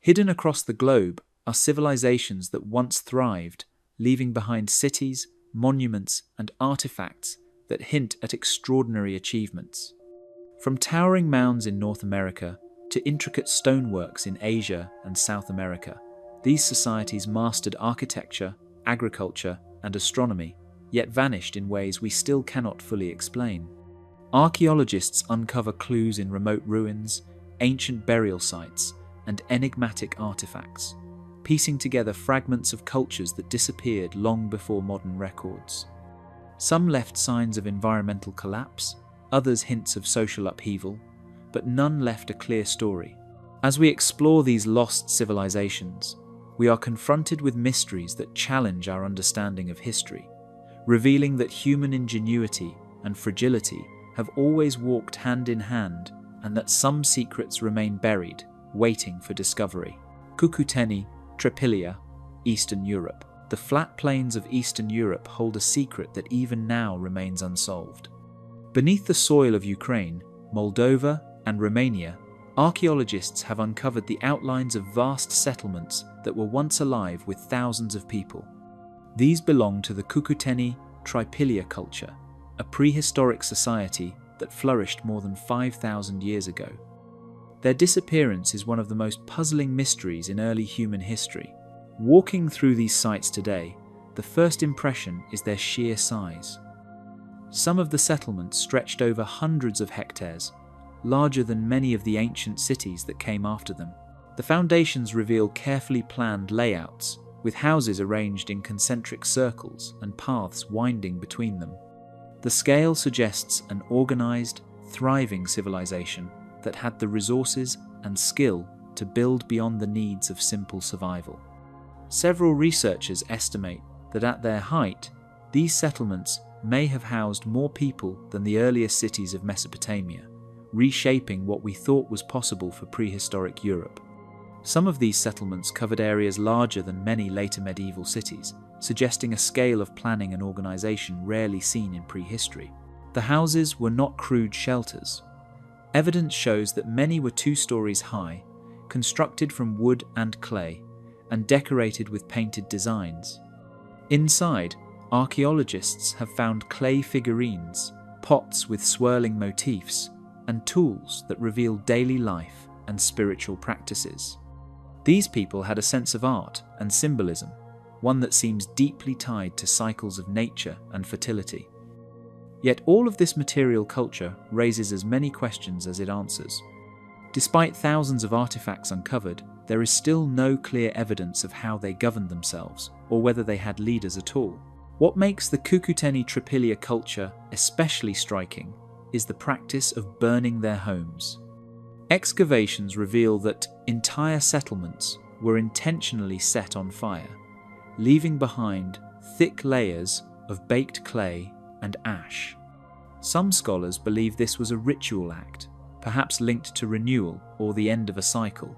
Hidden across the globe are civilizations that once thrived, leaving behind cities, monuments, and artifacts that hint at extraordinary achievements. From towering mounds in North America to intricate stoneworks in Asia and South America, these societies mastered architecture, agriculture, and astronomy, yet vanished in ways we still cannot fully explain. Archaeologists uncover clues in remote ruins, ancient burial sites, and enigmatic artifacts, piecing together fragments of cultures that disappeared long before modern records. Some left signs of environmental collapse, others hints of social upheaval, but none left a clear story. As we explore these lost civilizations, we are confronted with mysteries that challenge our understanding of history, revealing that human ingenuity and fragility have always walked hand in hand, and that some secrets remain buried, waiting for discovery. Cucuteni, Tripilia, Eastern Europe. The flat plains of Eastern Europe hold a secret that even now remains unsolved. Beneath the soil of Ukraine, Moldova, and Romania, archaeologists have uncovered the outlines of vast settlements that were once alive with thousands of people. These belong to the Cucuteni Tripilia culture, a prehistoric society that flourished more than 5,000 years ago. Their disappearance is one of the most puzzling mysteries in early human history. Walking through these sites today, the first impression is their sheer size. Some of the settlements stretched over hundreds of hectares, larger than many of the ancient cities that came after them. The foundations reveal carefully planned layouts, with houses arranged in concentric circles and paths winding between them. The scale suggests an organized, thriving civilization that had the resources and skill to build beyond the needs of simple survival. Several researchers estimate that at their height, these settlements may have housed more people than the earliest cities of Mesopotamia, reshaping what we thought was possible for prehistoric Europe. Some of these settlements covered areas larger than many later medieval cities, suggesting a scale of planning and organization rarely seen in prehistory. The houses were not crude shelters. Evidence shows that many were 2 stories high, constructed from wood and clay, and decorated with painted designs. Inside, archaeologists have found clay figurines, pots with swirling motifs, and tools that reveal daily life and spiritual practices. These people had a sense of art and symbolism, one that seems deeply tied to cycles of nature and fertility. Yet all of this material culture raises as many questions as it answers. Despite thousands of artifacts uncovered, there is still no clear evidence of how they governed themselves or whether they had leaders at all. What makes the Cucuteni Tripilia culture especially striking is the practice of burning their homes. Excavations reveal that entire settlements were intentionally set on fire, leaving behind thick layers of baked clay and ash. Some scholars believe this was a ritual act, perhaps linked to renewal or the end of a cycle,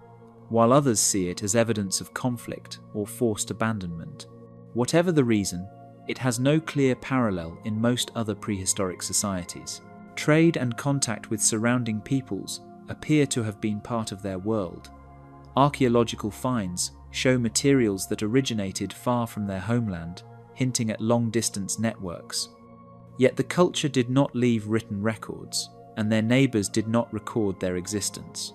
while others see it as evidence of conflict or forced abandonment. Whatever the reason, it has no clear parallel in most other prehistoric societies. Trade and contact with surrounding peoples appear to have been part of their world. Archaeological finds show materials that originated far from their homeland, hinting at long-distance networks. Yet the culture did not leave written records, and their neighbours did not record their existence.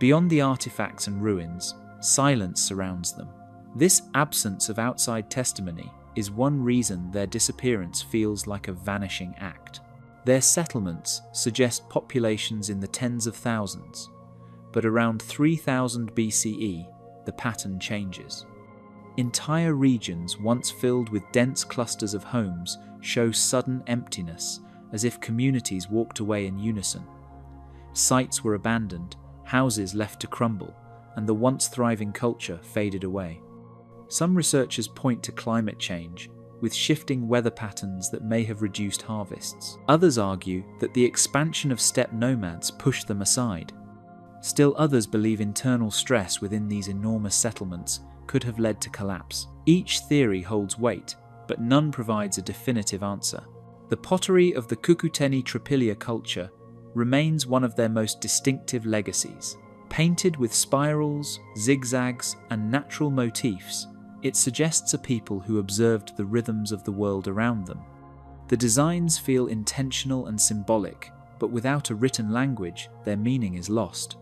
Beyond the artifacts and ruins, silence surrounds them. This absence of outside testimony is one reason their disappearance feels like a vanishing act. Their settlements suggest populations in the tens of thousands, but around 3000 BCE, the pattern changes. Entire regions once filled with dense clusters of homes show sudden emptiness, as if communities walked away in unison. Sites were abandoned, houses left to crumble, and the once thriving culture faded away. Some researchers point to climate change, with shifting weather patterns that may have reduced harvests. Others argue that the expansion of steppe nomads pushed them aside. Still others believe internal stress within these enormous settlements could have led to collapse. Each theory holds weight, but none provides a definitive answer. The pottery of the Cucuteni Tripilia culture remains one of their most distinctive legacies, Painted with spirals, zigzags, and natural motifs, it suggests a people who observed the rhythms of the world around them. The designs feel intentional and symbolic, but without a written language, their meaning is lost.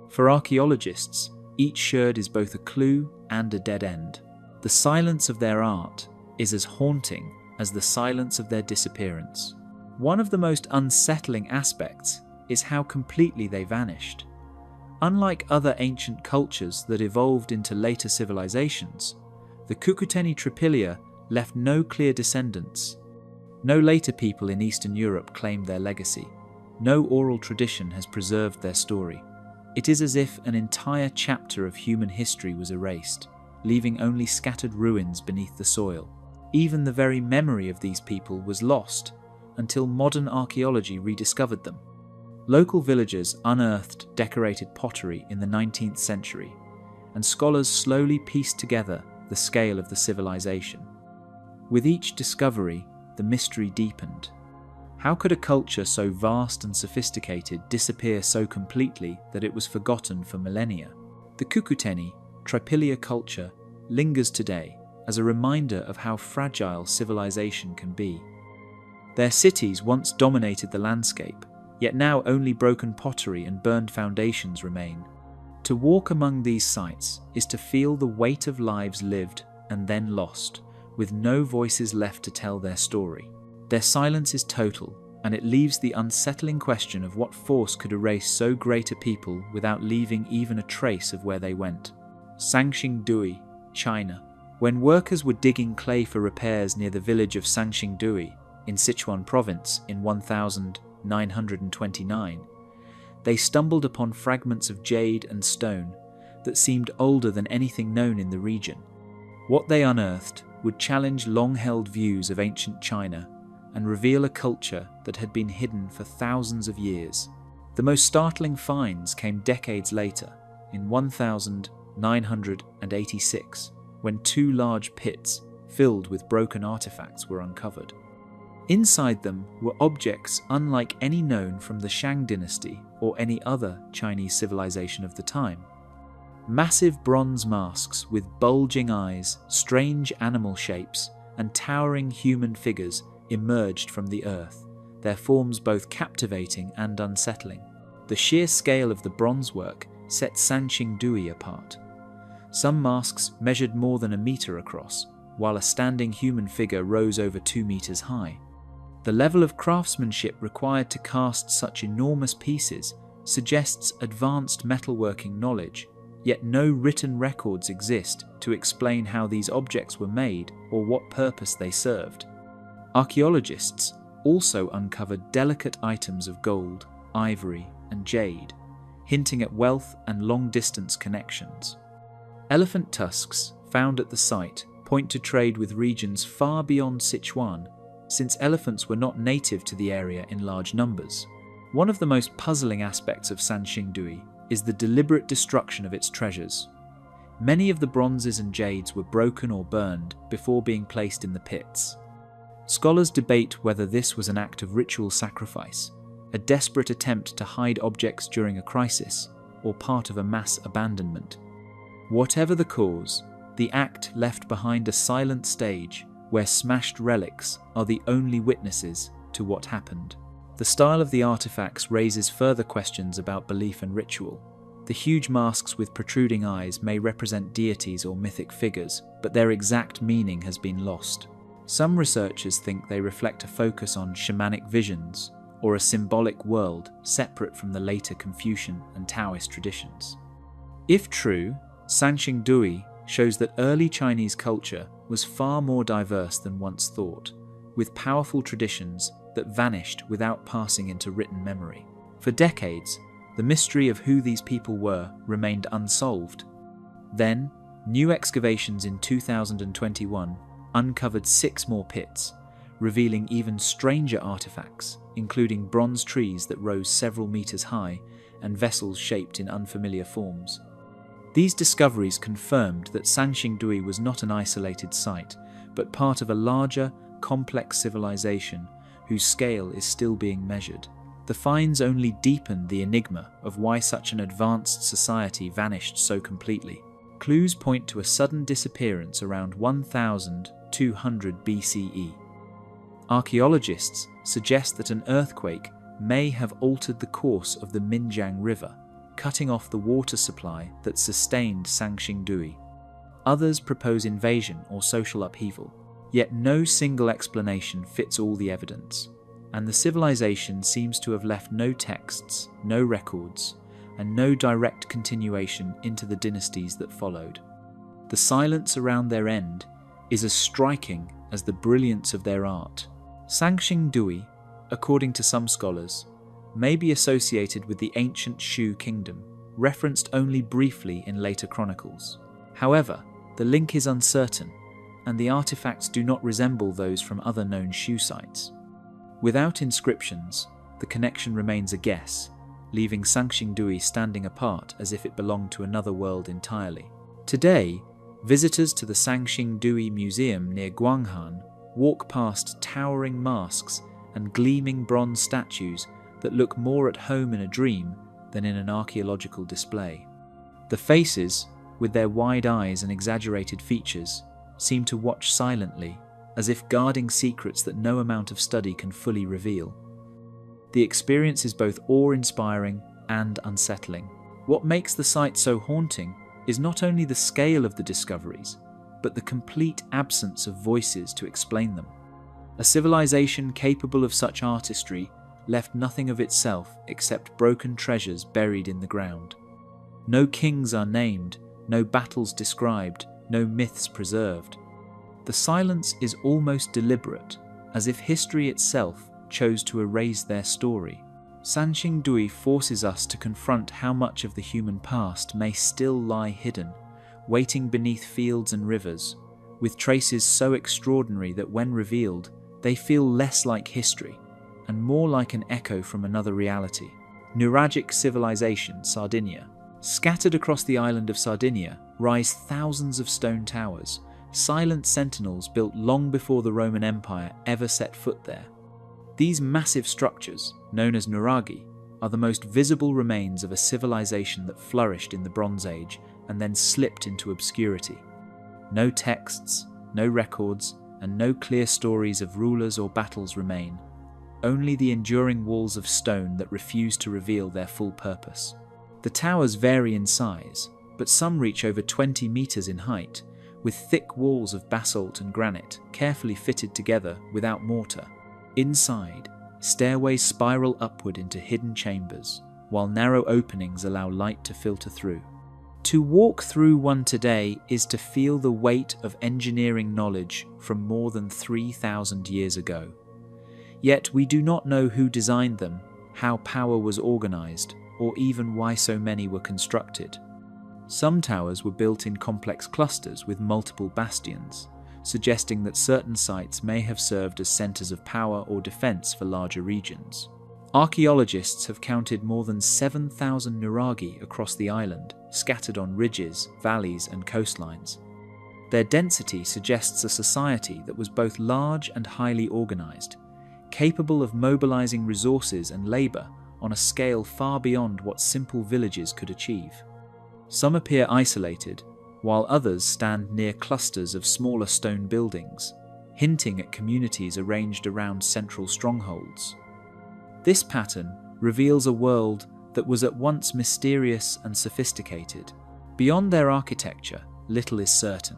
For archaeologists, each sherd is both a clue and a dead end. The silence of their art is as haunting as the silence of their disappearance. One of the most unsettling aspects is how completely they vanished. Unlike other ancient cultures that evolved into later civilizations, the Cucuteni Tripilia left no clear descendants. No later people in Eastern Europe claimed their legacy. No oral tradition has preserved their story. It is as if an entire chapter of human history was erased, leaving only scattered ruins beneath the soil. Even the very memory of these people was lost until modern archaeology rediscovered them. Local villagers unearthed decorated pottery in the 19th century, and scholars slowly pieced together the scale of the civilization. With each discovery, the mystery deepened. How could a culture so vast and sophisticated disappear so completely that it was forgotten for millennia? The Cucuteni Tripilia culture lingers today as a reminder of how fragile civilization can be. Their cities once dominated the landscape, yet now only broken pottery and burned foundations remain. To walk among these sites is to feel the weight of lives lived and then lost, with no voices left to tell their story. Their silence is total, and it leaves the unsettling question of what force could erase so great a people without leaving even a trace of where they went. Sanxingdui, China. When workers were digging clay for repairs near the village of Sanxingdui in Sichuan province in 1929, they stumbled upon fragments of jade and stone that seemed older than anything known in the region. What they unearthed would challenge long-held views of ancient China and reveal a culture that had been hidden for thousands of years. The most startling finds came decades later, in 1986, when two large pits filled with broken artifacts were uncovered. Inside them were objects unlike any known from the Shang dynasty or any other Chinese civilization of the time. Massive bronze masks with bulging eyes, strange animal shapes, and towering human figures emerged from the earth, their forms both captivating and unsettling. The sheer scale of the bronze work set Sanxingdui apart. Some masks measured more than a meter across, while a standing human figure rose over 2 meters high. The level of craftsmanship required to cast such enormous pieces suggests advanced metalworking knowledge, yet no written records exist to explain how these objects were made or what purpose they served. Archaeologists also uncovered delicate items of gold, ivory, and jade, hinting at wealth and long-distance connections. Elephant tusks found at the site point to trade with regions far beyond Sichuan, since elephants were not native to the area in large numbers. One of the most puzzling aspects of Sanxingdui is the deliberate destruction of its treasures. Many of the bronzes and jades were broken or burned before being placed in the pits. Scholars debate whether this was an act of ritual sacrifice, a desperate attempt to hide objects during a crisis, or part of a mass abandonment. Whatever the cause, the act left behind a silent stage where smashed relics are the only witnesses to what happened. The style of the artifacts raises further questions about belief and ritual. The huge masks with protruding eyes may represent deities or mythic figures, but their exact meaning has been lost. Some researchers think they reflect a focus on shamanic visions or a symbolic world separate from the later Confucian and Taoist traditions. If true, Sanxingdui shows that early Chinese culture was far more diverse than once thought, with powerful traditions that vanished without passing into written memory. For decades, the mystery of who these people were remained unsolved. Then, new excavations in 2021 uncovered 6 more pits, revealing even stranger artifacts, including bronze trees that rose several meters high and vessels shaped in unfamiliar forms. These discoveries confirmed that Sanxingdui was not an isolated site, but part of a larger, complex civilization whose scale is still being measured. The finds only deepened the enigma of why such an advanced society vanished so completely. Clues point to a sudden disappearance around 1200 BCE. Archaeologists suggest that an earthquake may have altered the course of the Minjiang River, cutting off the water supply that sustained Sanxingdui. Others propose invasion or social upheaval, yet no single explanation fits all the evidence, and the civilization seems to have left no texts, no records, and no direct continuation into the dynasties that followed. The silence around their end is as striking as the brilliance of their art. Sanxingdui, according to some scholars, may be associated with the ancient Shu kingdom, referenced only briefly in later chronicles. However, the link is uncertain, and the artifacts do not resemble those from other known Shu sites. Without inscriptions, the connection remains a guess, leaving Sanxingdui standing apart as if it belonged to another world entirely. Today, visitors to the Sanxingdui Museum near Guanghan walk past towering masks and gleaming bronze statues that look more at home in a dream than in an archaeological display. The faces, with their wide eyes and exaggerated features, seem to watch silently, as if guarding secrets that no amount of study can fully reveal. The experience is both awe-inspiring and unsettling. What makes the site so haunting is not only the scale of the discoveries, but the complete absence of voices to explain them. A civilization capable of such artistry left nothing of itself except broken treasures buried in the ground. No kings are named, no battles described, no myths preserved. The silence is almost deliberate, as if history itself chose to erase their story. Sanxingdui forces us to confront how much of the human past may still lie hidden, waiting beneath fields and rivers, with traces so extraordinary that when revealed, they feel less like history and more like an echo from another reality. Nuragic civilization, Sardinia. Scattered across the island of Sardinia rise thousands of stone towers, silent sentinels built long before the Roman Empire ever set foot there. These massive structures, known as nuraghi, are the most visible remains of a civilization that flourished in the Bronze Age and then slipped into obscurity. No texts, no records, and no clear stories of rulers or battles remain, only the enduring walls of stone that refuse to reveal their full purpose. The towers vary in size, but some reach over 20 meters in height, with thick walls of basalt and granite carefully fitted together without mortar. Inside, stairways spiral upward into hidden chambers, while narrow openings allow light to filter through. To walk through one today is to feel the weight of engineering knowledge from more than 3,000 years ago. Yet we do not know who designed them, how power was organized, or even why so many were constructed. Some towers were built in complex clusters with multiple bastions, suggesting that certain sites may have served as centers of power or defense for larger regions. Archaeologists have counted more than 7,000 nuraghi across the island, scattered on ridges, valleys, and coastlines. Their density suggests a society that was both large and highly organized, capable of mobilizing resources and labor on a scale far beyond what simple villages could achieve. Some appear isolated, while others stand near clusters of smaller stone buildings, hinting at communities arranged around central strongholds. This pattern reveals a world that was at once mysterious and sophisticated. Beyond their architecture, little is certain.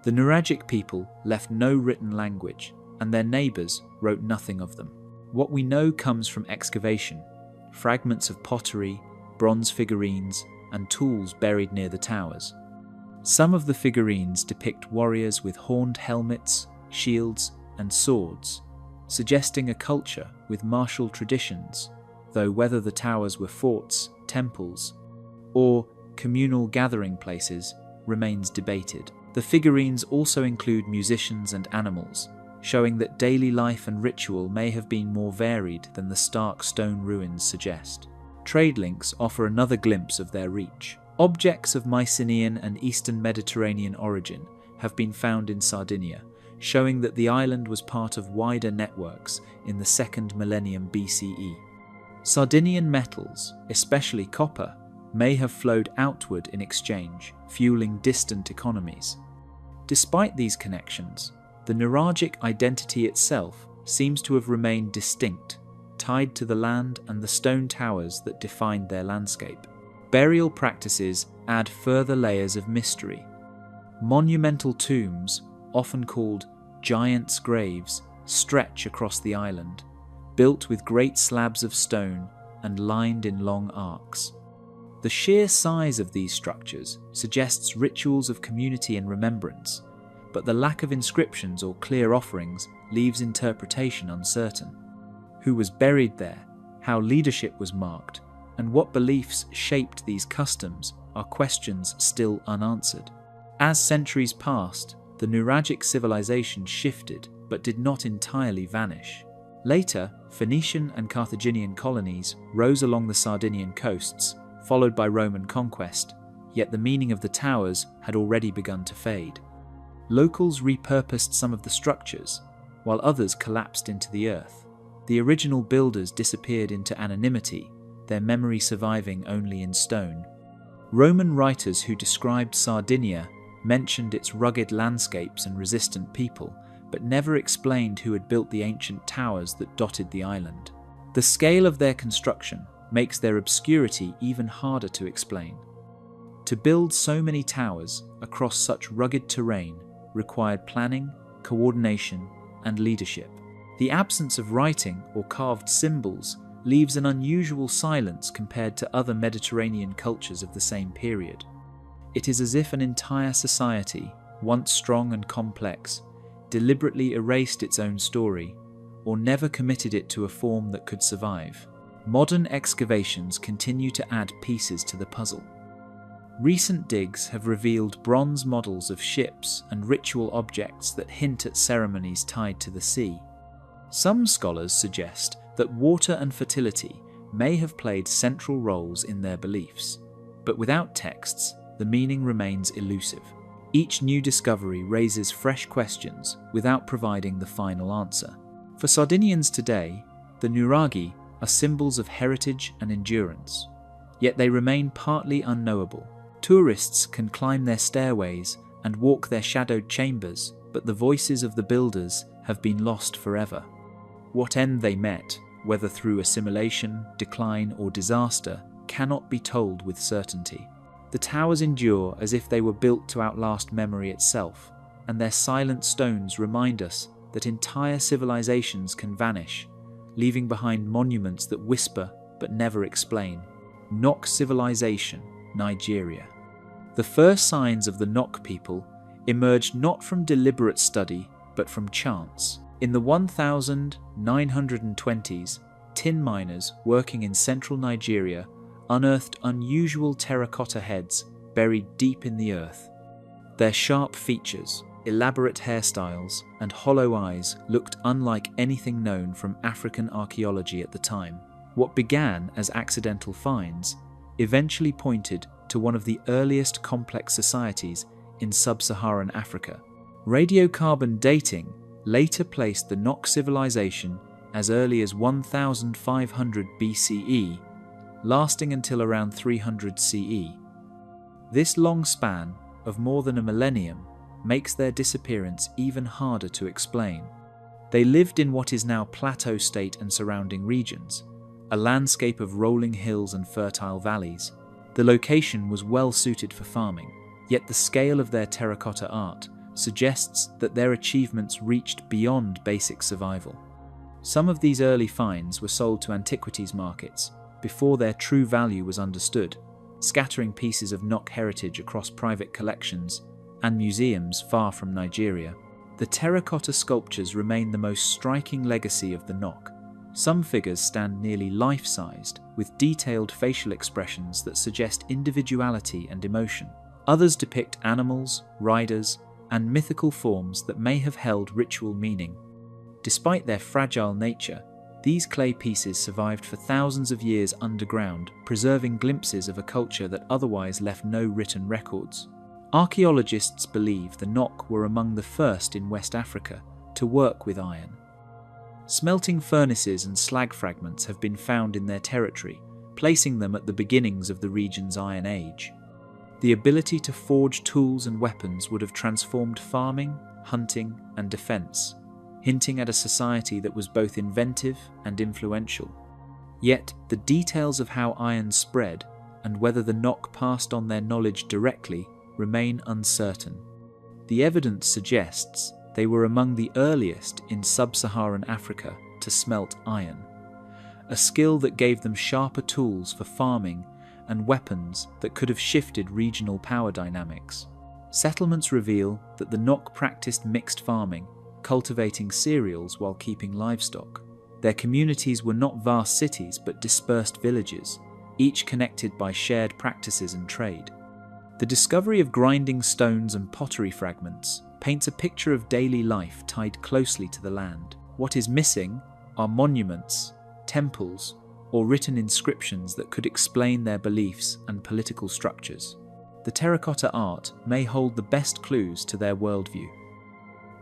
The Nuragic people left no written language, and their neighbours wrote nothing of them. What we know comes from excavation, fragments of pottery, bronze figurines, and tools buried near the towers. Some of the figurines depict warriors with horned helmets, shields, and swords, suggesting a culture with martial traditions, though whether the towers were forts, temples, or communal gathering places remains debated. The figurines also include musicians and animals, showing that daily life and ritual may have been more varied than the stark stone ruins suggest. Trade links offer another glimpse of their reach. Objects of Mycenaean and Eastern Mediterranean origin have been found in Sardinia, showing that the island was part of wider networks in the 2nd millennium BCE. Sardinian metals, especially copper, may have flowed outward in exchange, fueling distant economies. Despite these connections, the Nuragic identity itself seems to have remained distinct, tied to the land and the stone towers that defined their landscape. Burial practices add further layers of mystery. Monumental tombs, often called giants' graves, stretch across the island, built with great slabs of stone and lined in long arcs. The sheer size of these structures suggests rituals of community and remembrance, but the lack of inscriptions or clear offerings leaves interpretation uncertain. Who was buried there, how leadership was marked, and what beliefs shaped these customs are questions still unanswered. As centuries passed, the Nuragic civilization shifted but did not entirely vanish. Later, Phoenician and Carthaginian colonies rose along the Sardinian coasts, followed by Roman conquest, yet the meaning of the towers had already begun to fade. Locals repurposed some of the structures, while others collapsed into the earth. The original builders disappeared into anonymity, their memory surviving only in stone. Roman writers who described Sardinia mentioned its rugged landscapes and resistant people, but never explained who had built the ancient towers that dotted the island. The scale of their construction makes their obscurity even harder to explain. To build so many towers across such rugged terrain required planning, coordination, and leadership. The absence of writing or carved symbols leaves an unusual silence compared to other Mediterranean cultures of the same period. It is as if an entire society, once strong and complex, deliberately erased its own story, or never committed it to a form that could survive. Modern excavations continue to add pieces to the puzzle. Recent digs have revealed bronze models of ships and ritual objects that hint at ceremonies tied to the sea. Some scholars suggest that water and fertility may have played central roles in their beliefs, but without texts, the meaning remains elusive. Each new discovery raises fresh questions without providing the final answer. For Sardinians today, the Nuragi are symbols of heritage and endurance, yet they remain partly unknowable. Tourists can climb their stairways and walk their shadowed chambers, but the voices of the builders have been lost forever. What end they met, whether through assimilation, decline, or disaster, cannot be told with certainty. The towers endure as if they were built to outlast memory itself, and their silent stones remind us that entire civilizations can vanish, leaving behind monuments that whisper but never explain. Nok civilization, Nigeria. The first signs of the Nok people emerged not from deliberate study but from chance. In the 1920s, tin miners working in central Nigeria unearthed unusual terracotta heads buried deep in the earth. Their sharp features, elaborate hairstyles, and hollow eyes looked unlike anything known from African archaeology at the time. What began as accidental finds eventually pointed to one of the earliest complex societies in sub-Saharan Africa. Radiocarbon dating later placed the Nok civilization as early as 1500 BCE, lasting until around 300 CE. This long span of more than a millennium makes their disappearance even harder to explain. They lived in what is now Plateau State and surrounding regions, a landscape of rolling hills and fertile valleys. The location was well suited for farming, yet the scale of their terracotta art suggests that their achievements reached beyond basic survival. Some of these early finds were sold to antiquities markets before their true value was understood, scattering pieces of Nok heritage across private collections and museums far from Nigeria. The terracotta sculptures remain the most striking legacy of the Nok. Some figures stand nearly life-sized, with detailed facial expressions that suggest individuality and emotion. Others depict animals, riders, and mythical forms that may have held ritual meaning. Despite their fragile nature, these clay pieces survived for thousands of years underground, preserving glimpses of a culture that otherwise left no written records. Archaeologists believe the Nok were among the first in West Africa to work with iron. Smelting furnaces and slag fragments have been found in their territory, placing them at the beginnings of the region's Iron Age. The ability to forge tools and weapons would have transformed farming, hunting, and defense, hinting at a society that was both inventive and influential. Yet, the details of how iron spread and whether the Nok passed on their knowledge directly remain uncertain. The evidence suggests they were among the earliest in sub-Saharan Africa to smelt iron, a skill that gave them sharper tools for farming and weapons that could have shifted regional power dynamics. Settlements reveal that the Nok practiced mixed farming, cultivating cereals while keeping livestock. Their communities were not vast cities but dispersed villages, each connected by shared practices and trade. The discovery of grinding stones and pottery fragments paints a picture of daily life tied closely to the land. What is missing are monuments, temples, or written inscriptions that could explain their beliefs and political structures. The terracotta art may hold the best clues to their worldview.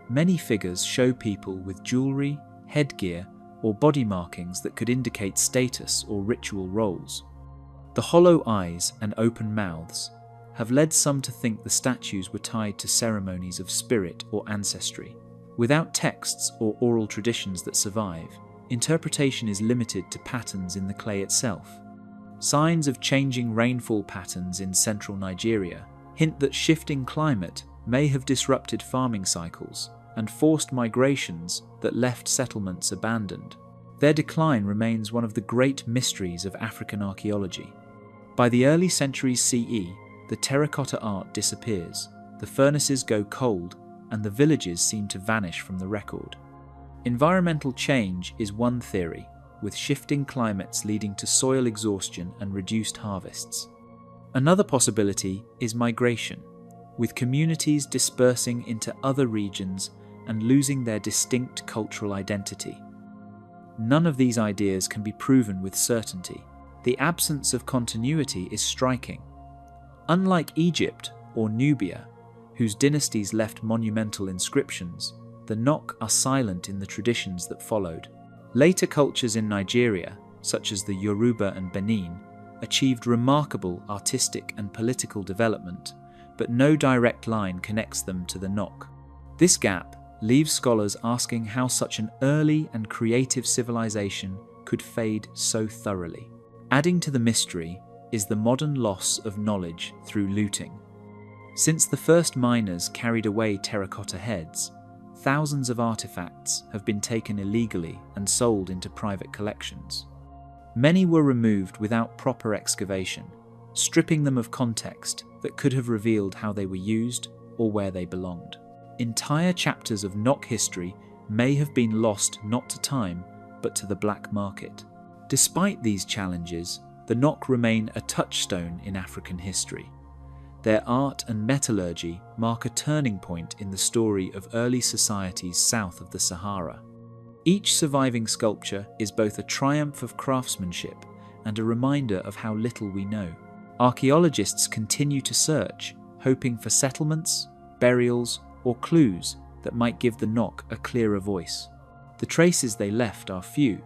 Many figures show people with jewellery, headgear, or body markings that could indicate status or ritual roles. The hollow eyes and open mouths have led some to think the statues were tied to ceremonies of spirit or ancestry. Without texts or oral traditions that survive, interpretation is limited to patterns in the clay itself. Signs of changing rainfall patterns in central Nigeria hint that shifting climate may have disrupted farming cycles and forced migrations that left settlements abandoned. Their decline remains one of the great mysteries of African archaeology. By the early centuries CE, the terracotta art disappears, the furnaces go cold, and the villages seem to vanish from the record. Environmental change is one theory, with shifting climates leading to soil exhaustion and reduced harvests. Another possibility is migration, with communities dispersing into other regions and losing their distinct cultural identity. None of these ideas can be proven with certainty. The absence of continuity is striking. Unlike Egypt or Nubia, whose dynasties left monumental inscriptions, the Nok are silent in the traditions that followed. Later cultures in Nigeria, such as the Yoruba and Benin, achieved remarkable artistic and political development, but no direct line connects them to the Nok. This gap leaves scholars asking how such an early and creative civilization could fade so thoroughly. Adding to the mystery is the modern loss of knowledge through looting. Since the first miners carried away terracotta heads, thousands of artifacts have been taken illegally and sold into private collections. Many were removed without proper excavation, stripping them of context that could have revealed how they were used or where they belonged. Entire chapters of Nok history may have been lost not to time, but to the black market. Despite these challenges, the Nok remain a touchstone in African history. Their art and metallurgy mark a turning point in the story of early societies south of the Sahara. Each surviving sculpture is both a triumph of craftsmanship and a reminder of how little we know. Archaeologists continue to search, hoping for settlements, burials, or clues that might give the Nok a clearer voice. The traces they left are few,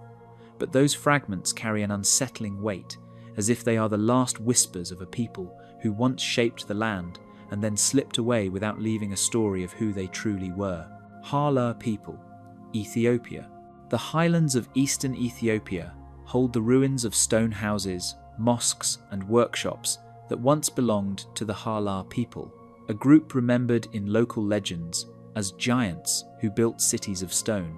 but those fragments carry an unsettling weight, as if they are the last whispers of a people who once shaped the land and then slipped away without leaving a story of who they truly were. Hala people, Ethiopia. The highlands of eastern Ethiopia hold the ruins of stone houses, mosques, and workshops that once belonged to the Hala people, a group remembered in local legends as giants who built cities of stone.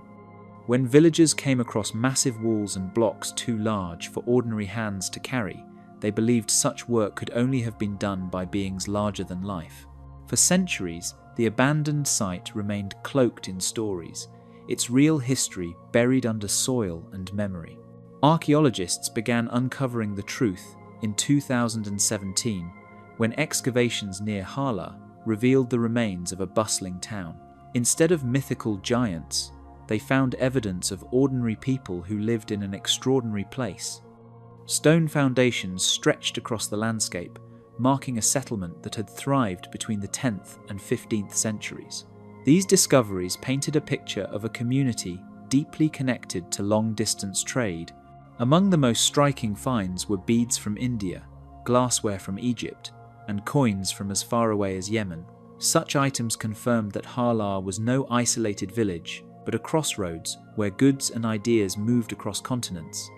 When villagers came across massive walls and blocks too large for ordinary hands to carry, they believed such work could only have been done by beings larger than life. For centuries, the abandoned site remained cloaked in stories, its real history buried under soil and memory. Archaeologists began uncovering the truth in 2017 when excavations near Hala revealed the remains of a bustling town. Instead of mythical giants, they found evidence of ordinary people who lived in an extraordinary place. Stone foundations stretched across the landscape, marking a settlement that had thrived between the 10th and 15th centuries. These discoveries painted a picture of a community deeply connected to long-distance trade. Among the most striking finds were beads from India, glassware from Egypt, and coins from as far away as Yemen. Such items confirmed that Hala was no isolated village, but a crossroads where goods and ideas moved across continents.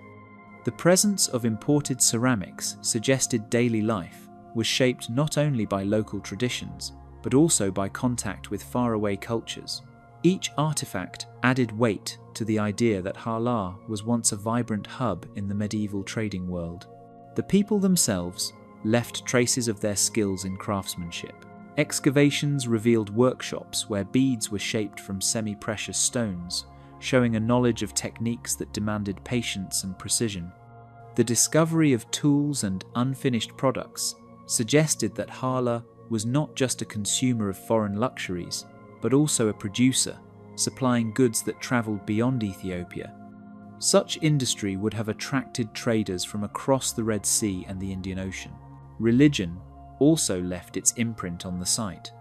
The presence of imported ceramics suggested daily life was shaped not only by local traditions, but also by contact with faraway cultures. Each artifact added weight to the idea that Hala was once a vibrant hub in the medieval trading world. The people themselves left traces of their skills in craftsmanship. Excavations revealed workshops where beads were shaped from semi-precious stones, showing a knowledge of techniques that demanded patience and precision. The discovery of tools and unfinished products suggested that Hala was not just a consumer of foreign luxuries, but also a producer, supplying goods that traveled beyond Ethiopia. Such industry would have attracted traders from across the Red Sea and the Indian Ocean. Religion also left its imprint on the site.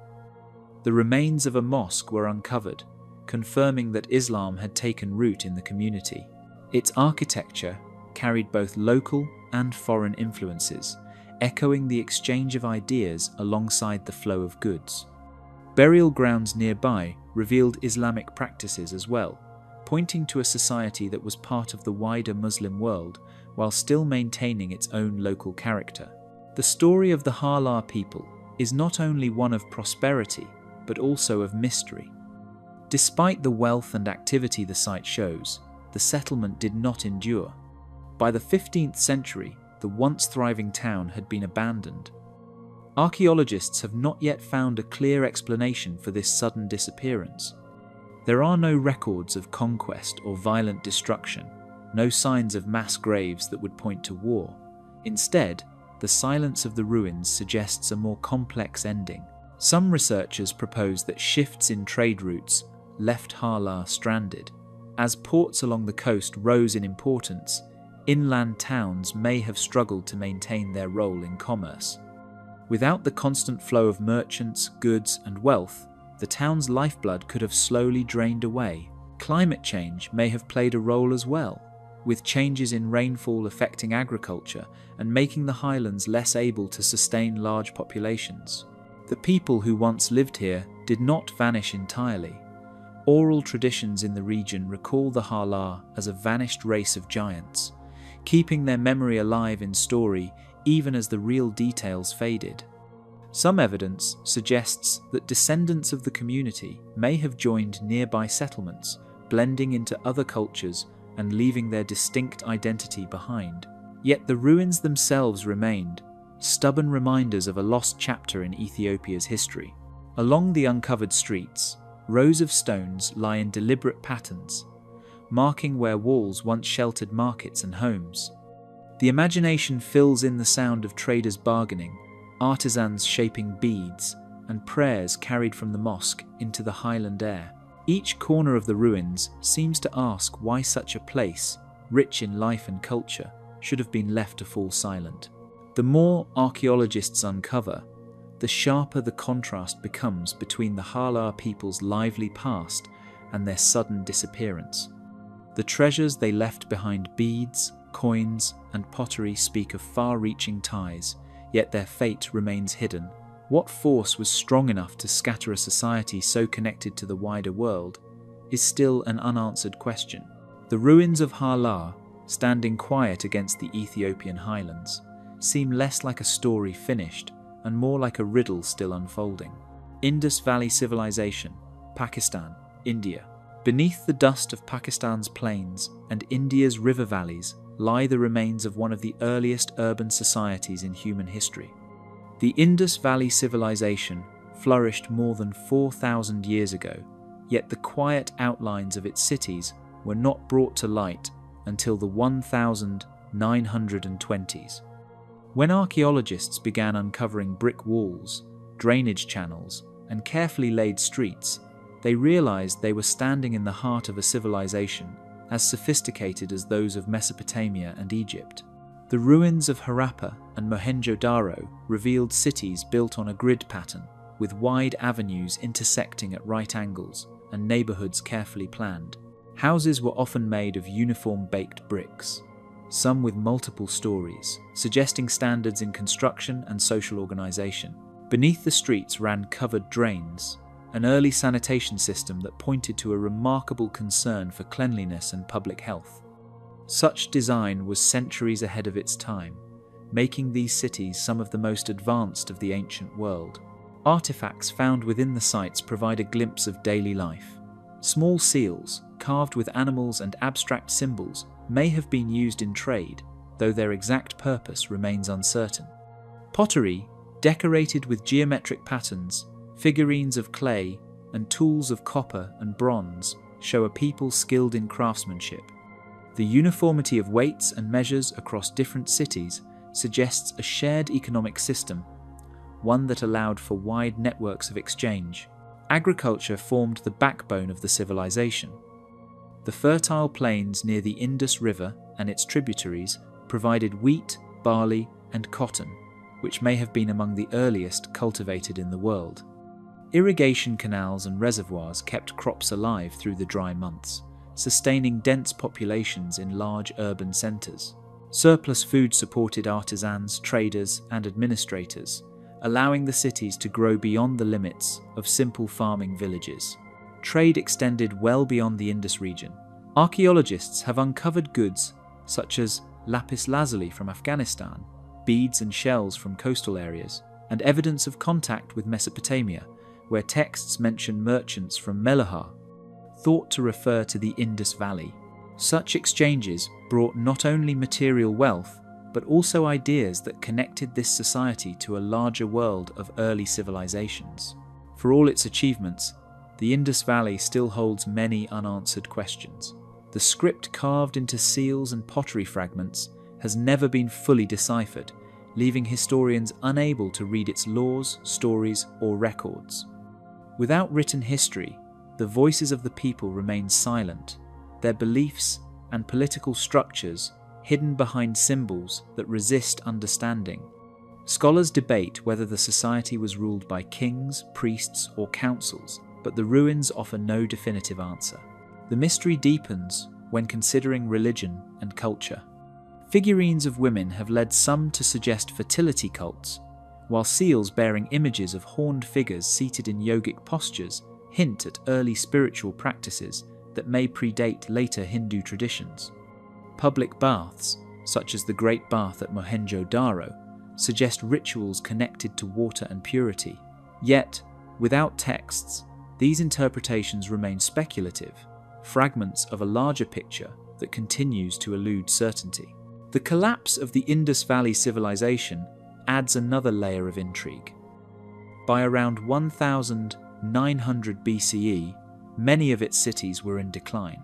The remains of a mosque were uncovered, confirming that Islam had taken root in the community. Its architecture carried both local and foreign influences, echoing the exchange of ideas alongside the flow of goods. Burial grounds nearby revealed Islamic practices as well, pointing to a society that was part of the wider Muslim world while still maintaining its own local character. The story of the Hala people is not only one of prosperity, but also of mystery. Despite the wealth and activity the site shows, the settlement did not endure. By the 15th century, the once thriving town had been abandoned. Archaeologists have not yet found a clear explanation for this sudden disappearance. There are no records of conquest or violent destruction, no signs of mass graves that would point to war. Instead, the silence of the ruins suggests a more complex ending. Some researchers propose that shifts in trade routes left Hala stranded. As ports along the coast rose in importance, inland towns may have struggled to maintain their role in commerce. Without the constant flow of merchants, goods, and wealth, the town's lifeblood could have slowly drained away. Climate change may have played a role as well, with changes in rainfall affecting agriculture and making the highlands less able to sustain large populations. The people who once lived here did not vanish entirely. Oral traditions in the region recall the Hala as a vanished race of giants, keeping their memory alive in story even as the real details faded. Some evidence suggests that descendants of the community may have joined nearby settlements, blending into other cultures and leaving their distinct identity behind. Yet the ruins themselves remained, stubborn reminders of a lost chapter in Ethiopia's history. Along the uncovered streets, rows of stones lie in deliberate patterns, marking where walls once sheltered markets and homes. The imagination fills in the sound of traders bargaining, artisans shaping beads, and prayers carried from the mosque into the highland air. Each corner of the ruins seems to ask why such a place, rich in life and culture, should have been left to fall silent. The more archaeologists uncover, the sharper the contrast becomes between the Hala people's lively past and their sudden disappearance. The treasures they left behind, beads, coins, and pottery, speak of far-reaching ties, yet their fate remains hidden. What force was strong enough to scatter a society so connected to the wider world is still an unanswered question. The ruins of Hala, standing quiet against the Ethiopian highlands, seem less like a story finished and more like a riddle still unfolding. Indus Valley Civilization, Pakistan, India. Beneath the dust of Pakistan's plains and India's river valleys lie the remains of one of the earliest urban societies in human history. The Indus Valley Civilization flourished more than 4,000 years ago, yet the quiet outlines of its cities were not brought to light until the 1920s. When archaeologists began uncovering brick walls, drainage channels, and carefully laid streets, they realized they were standing in the heart of a civilization as sophisticated as those of Mesopotamia and Egypt. The ruins of Harappa and Mohenjo-Daro revealed cities built on a grid pattern, with wide avenues intersecting at right angles and neighborhoods carefully planned. Houses were often made of uniform baked bricks, some with multiple stories, suggesting standards in construction and social organization. Beneath the streets ran covered drains, an early sanitation system that pointed to a remarkable concern for cleanliness and public health. Such design was centuries ahead of its time, making these cities some of the most advanced of the ancient world. Artifacts found within the sites provide a glimpse of daily life. Small seals, carved with animals and abstract symbols, may have been used in trade, though their exact purpose remains uncertain. Pottery, decorated with geometric patterns, figurines of clay, and tools of copper and bronze, show a people skilled in craftsmanship. The uniformity of weights and measures across different cities suggests a shared economic system, one that allowed for wide networks of exchange. Agriculture formed the backbone of the civilization. The fertile plains near the Indus River and its tributaries provided wheat, barley, and cotton, which may have been among the earliest cultivated in the world. Irrigation canals and reservoirs kept crops alive through the dry months, sustaining dense populations in large urban centres. Surplus food supported artisans, traders, and administrators, allowing the cities to grow beyond the limits of simple farming villages. Trade extended well beyond the Indus region. Archaeologists have uncovered goods such as lapis lazuli from Afghanistan, beads and shells from coastal areas, and evidence of contact with Mesopotamia, where texts mention merchants from Melahar, thought to refer to the Indus Valley. Such exchanges brought not only material wealth, but also ideas that connected this society to a larger world of early civilizations. For all its achievements, the Indus Valley still holds many unanswered questions. The script carved into seals and pottery fragments has never been fully deciphered, leaving historians unable to read its laws, stories, or records. Without written history, the voices of the people remain silent, their beliefs and political structures hidden behind symbols that resist understanding. Scholars debate whether the society was ruled by kings, priests, or councils, but the ruins offer no definitive answer. The mystery deepens when considering religion and culture. Figurines of women have led some to suggest fertility cults, while seals bearing images of horned figures seated in yogic postures hint at early spiritual practices that may predate later Hindu traditions. Public baths, such as the Great Bath at Mohenjo-Daro, suggest rituals connected to water and purity. Yet, without texts, these interpretations remain speculative, fragments of a larger picture that continues to elude certainty. The collapse of the Indus Valley civilization adds another layer of intrigue. By around 1900 BCE, many of its cities were in decline.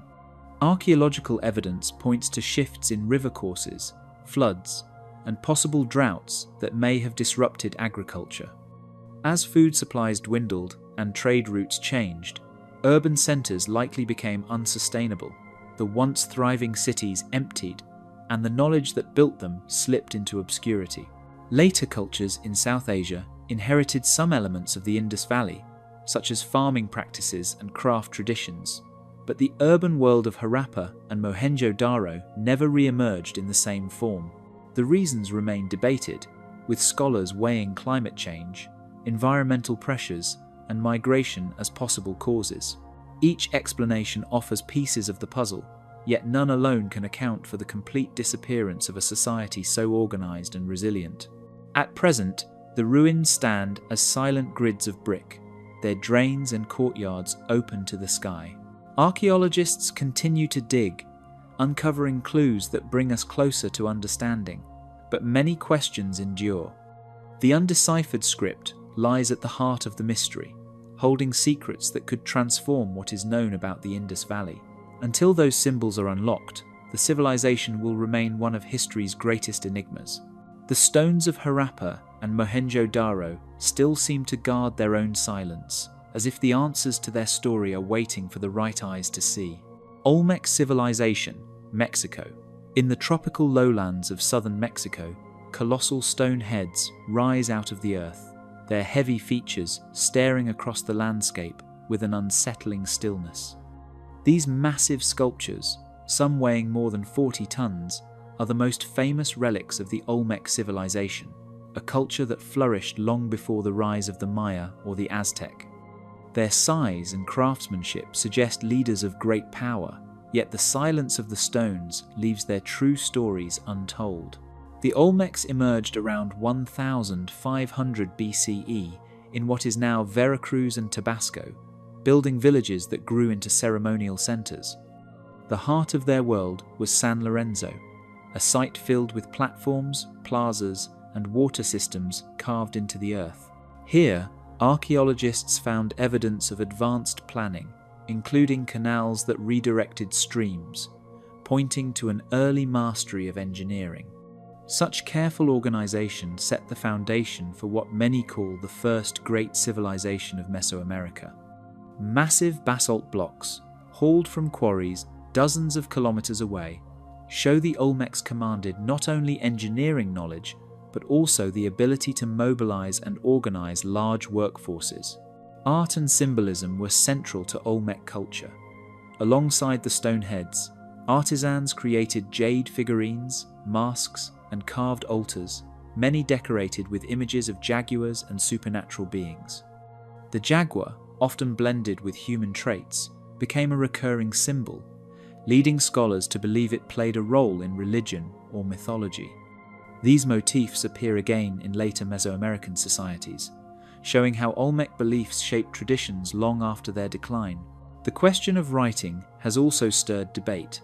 Archaeological evidence points to shifts in river courses, floods, and possible droughts that may have disrupted agriculture. As food supplies dwindled and trade routes changed, urban centres likely became unsustainable, the once thriving cities emptied, and the knowledge that built them slipped into obscurity. Later cultures in South Asia inherited some elements of the Indus Valley, such as farming practices and craft traditions, but the urban world of Harappa and Mohenjo-Daro never re-emerged in the same form. The reasons remain debated, with scholars weighing climate change, environmental pressures, and migration as possible causes. Each explanation offers pieces of the puzzle, yet none alone can account for the complete disappearance of a society so organized and resilient. At present, the ruins stand as silent grids of brick, their drains and courtyards open to the sky. Archaeologists continue to dig, uncovering clues that bring us closer to understanding, but many questions endure. The undeciphered script lies at the heart of the mystery, holding secrets that could transform what is known about the Indus Valley. Until those symbols are unlocked, the civilization will remain one of history's greatest enigmas. The stones of Harappa and Mohenjo-Daro still seem to guard their own silence, as if the answers to their story are waiting for the right eyes to see. Olmec Civilization, Mexico. In the tropical lowlands of southern Mexico, colossal stone heads rise out of the earth, their heavy features staring across the landscape with an unsettling stillness. These massive sculptures, some weighing more than 40 tons, are the most famous relics of the Olmec civilization, a culture that flourished long before the rise of the Maya or the Aztec. Their size and craftsmanship suggest leaders of great power, yet the silence of the stones leaves their true stories untold. The Olmecs emerged around 1500 BCE in what is now Veracruz and Tabasco, building villages that grew into ceremonial centers. The heart of their world was San Lorenzo, a site filled with platforms, plazas, and water systems carved into the earth. Here, archaeologists found evidence of advanced planning, including canals that redirected streams, pointing to an early mastery of engineering. Such careful organization set the foundation for what many call the first great civilization of Mesoamerica. Massive basalt blocks, hauled from quarries dozens of kilometers away, show the Olmecs commanded not only engineering knowledge, but also the ability to mobilize and organize large workforces. Art and symbolism were central to Olmec culture. Alongside the stone heads, artisans created jade figurines, masks, and carved altars, many decorated with images of jaguars and supernatural beings. The jaguar, often blended with human traits, became a recurring symbol, leading scholars to believe it played a role in religion or mythology. These motifs appear again in later Mesoamerican societies, showing how Olmec beliefs shaped traditions long after their decline. The question of writing has also stirred debate.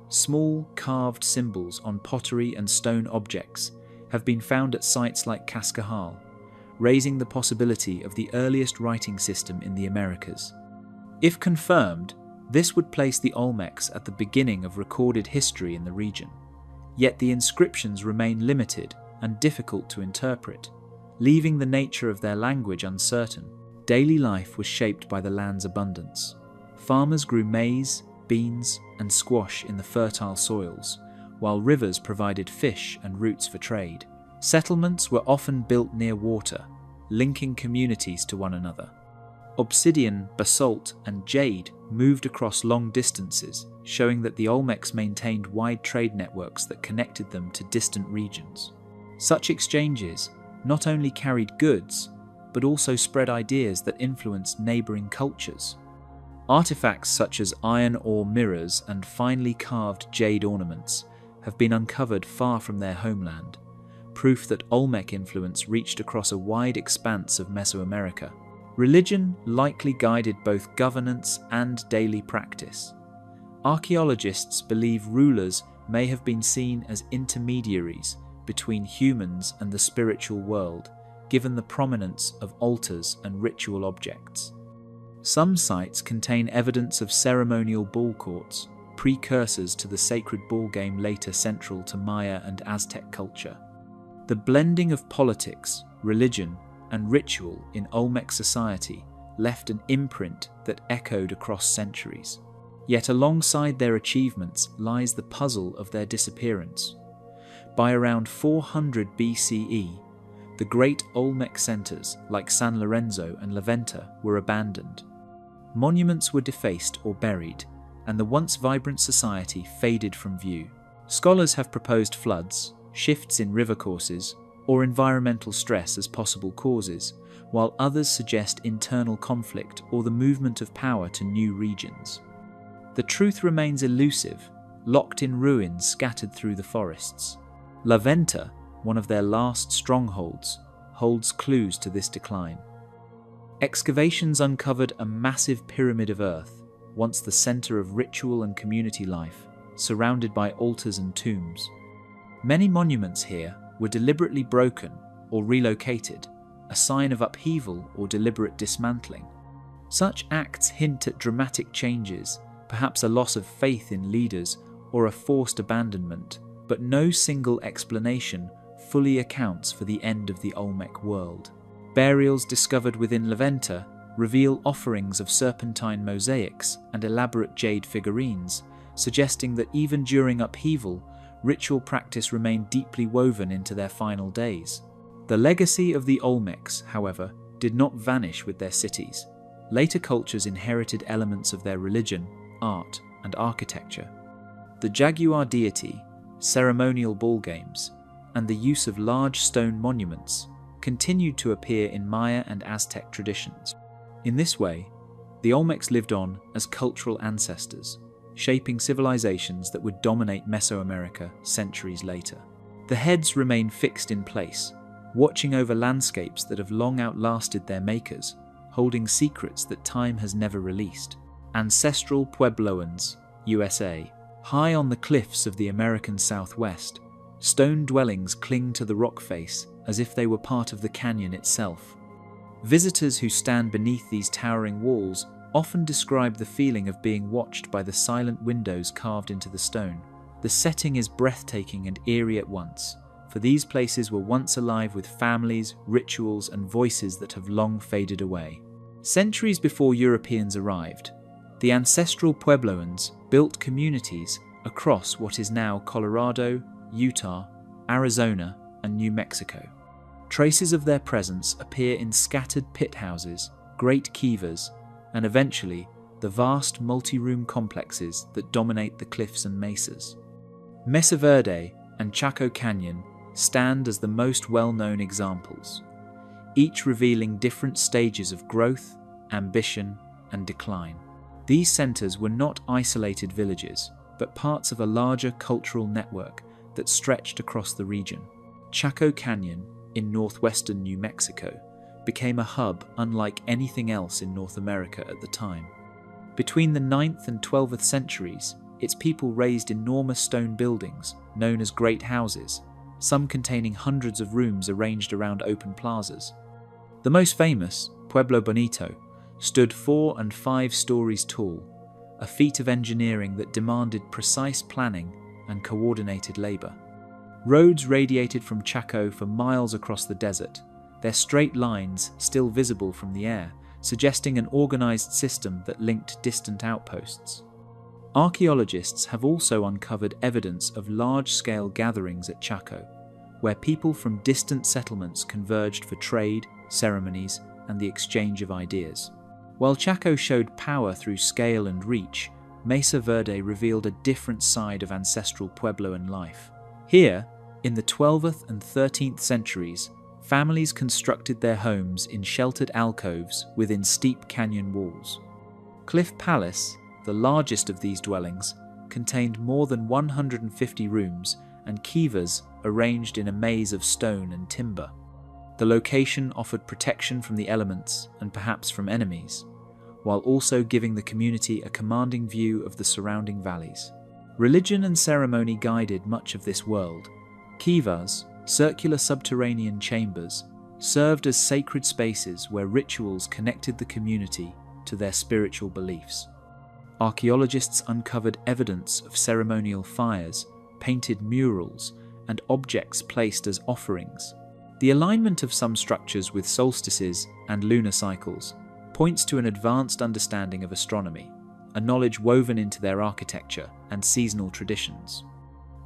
Small, carved symbols on pottery and stone objects have been found at sites like Cascajal, raising the possibility of the earliest writing system in the Americas. If confirmed, this would place the Olmecs at the beginning of recorded history in the region. Yet the inscriptions remain limited and difficult to interpret, leaving the nature of their language uncertain. Daily life was shaped by the land's abundance. Farmers grew maize, beans, and squash in the fertile soils, while rivers provided fish and roots for trade. Settlements were often built near water, linking communities to one another. Obsidian, basalt, and jade moved across long distances, showing that the Olmecs maintained wide trade networks that connected them to distant regions. Such exchanges not only carried goods, but also spread ideas that influenced neighboring cultures. Artifacts such as iron ore mirrors and finely carved jade ornaments have been uncovered far from their homeland, proof that Olmec influence reached across a wide expanse of Mesoamerica. Religion likely guided both governance and daily practice. Archaeologists believe rulers may have been seen as intermediaries between humans and the spiritual world, given the prominence of altars and ritual objects. Some sites contain evidence of ceremonial ball courts, precursors to the sacred ball game later central to Maya and Aztec culture. The blending of politics, religion, and ritual in Olmec society left an imprint that echoed across centuries. Yet alongside their achievements lies the puzzle of their disappearance. By around 400 BCE, the great Olmec centers like San Lorenzo and La Venta were abandoned. Monuments were defaced or buried, and the once vibrant society faded from view. Scholars have proposed floods, shifts in river courses, or environmental stress as possible causes, while others suggest internal conflict or the movement of power to new regions. The truth remains elusive, locked in ruins scattered through the forests. La Venta, one of their last strongholds, holds clues to this decline. Excavations uncovered a massive pyramid of earth, once the center of ritual and community life, surrounded by altars and tombs. Many monuments here were deliberately broken or relocated, a sign of upheaval or deliberate dismantling. Such acts hint at dramatic changes, perhaps a loss of faith in leaders or a forced abandonment, but no single explanation fully accounts for the end of the Olmec world. Burials discovered within La Venta reveal offerings of serpentine mosaics and elaborate jade figurines, suggesting that even during upheaval, ritual practice remained deeply woven into their final days. The legacy of the Olmecs, however, did not vanish with their cities. Later cultures inherited elements of their religion, art and architecture. The jaguar deity, ceremonial ball games, and the use of large stone monuments continued to appear in Maya and Aztec traditions. In this way, the Olmecs lived on as cultural ancestors, shaping civilizations that would dominate Mesoamerica centuries later. The heads remain fixed in place, watching over landscapes that have long outlasted their makers, holding secrets that time has never released. Ancestral Puebloans, USA. High on the cliffs of the American Southwest, stone dwellings cling to the rock face as if they were part of the canyon itself. Visitors who stand beneath these towering walls often describe the feeling of being watched by the silent windows carved into the stone. The setting is breathtaking and eerie at once, for these places were once alive with families, rituals, and voices that have long faded away. Centuries before Europeans arrived, the ancestral Puebloans built communities across what is now Colorado, Utah, Arizona, and New Mexico. Traces of their presence appear in scattered pit houses, great kivas, and eventually the vast multi-room complexes that dominate the cliffs and mesas. Mesa Verde and Chaco Canyon stand as the most well-known examples, each revealing different stages of growth, ambition, and decline. These centers were not isolated villages, but parts of a larger cultural network that stretched across the region. Chaco Canyon, in northwestern New Mexico, became a hub unlike anything else in North America at the time. Between the 9th and 12th centuries, its people raised enormous stone buildings, known as great houses, some containing hundreds of rooms arranged around open plazas. The most famous, Pueblo Bonito, stood 4 and 5 stories tall, a feat of engineering that demanded precise planning and coordinated labor. Roads radiated from Chaco for miles across the desert, their straight lines still visible from the air, suggesting an organized system that linked distant outposts. Archaeologists have also uncovered evidence of large-scale gatherings at Chaco, where people from distant settlements converged for trade, ceremonies, and the exchange of ideas. While Chaco showed power through scale and reach, Mesa Verde revealed a different side of ancestral Puebloan life. Here, in the 12th and 13th centuries, families constructed their homes in sheltered alcoves within steep canyon walls. Cliff Palace, the largest of these dwellings, contained more than 150 rooms and kivas arranged in a maze of stone and timber. The location offered protection from the elements and perhaps from enemies, while also giving the community a commanding view of the surrounding valleys. Religion and ceremony guided much of this world. Kivas, circular subterranean chambers, served as sacred spaces where rituals connected the community to their spiritual beliefs. Archaeologists uncovered evidence of ceremonial fires, painted murals, and objects placed as offerings. The alignment of some structures with solstices and lunar cycles points to an advanced understanding of astronomy, a knowledge woven into their architecture and seasonal traditions.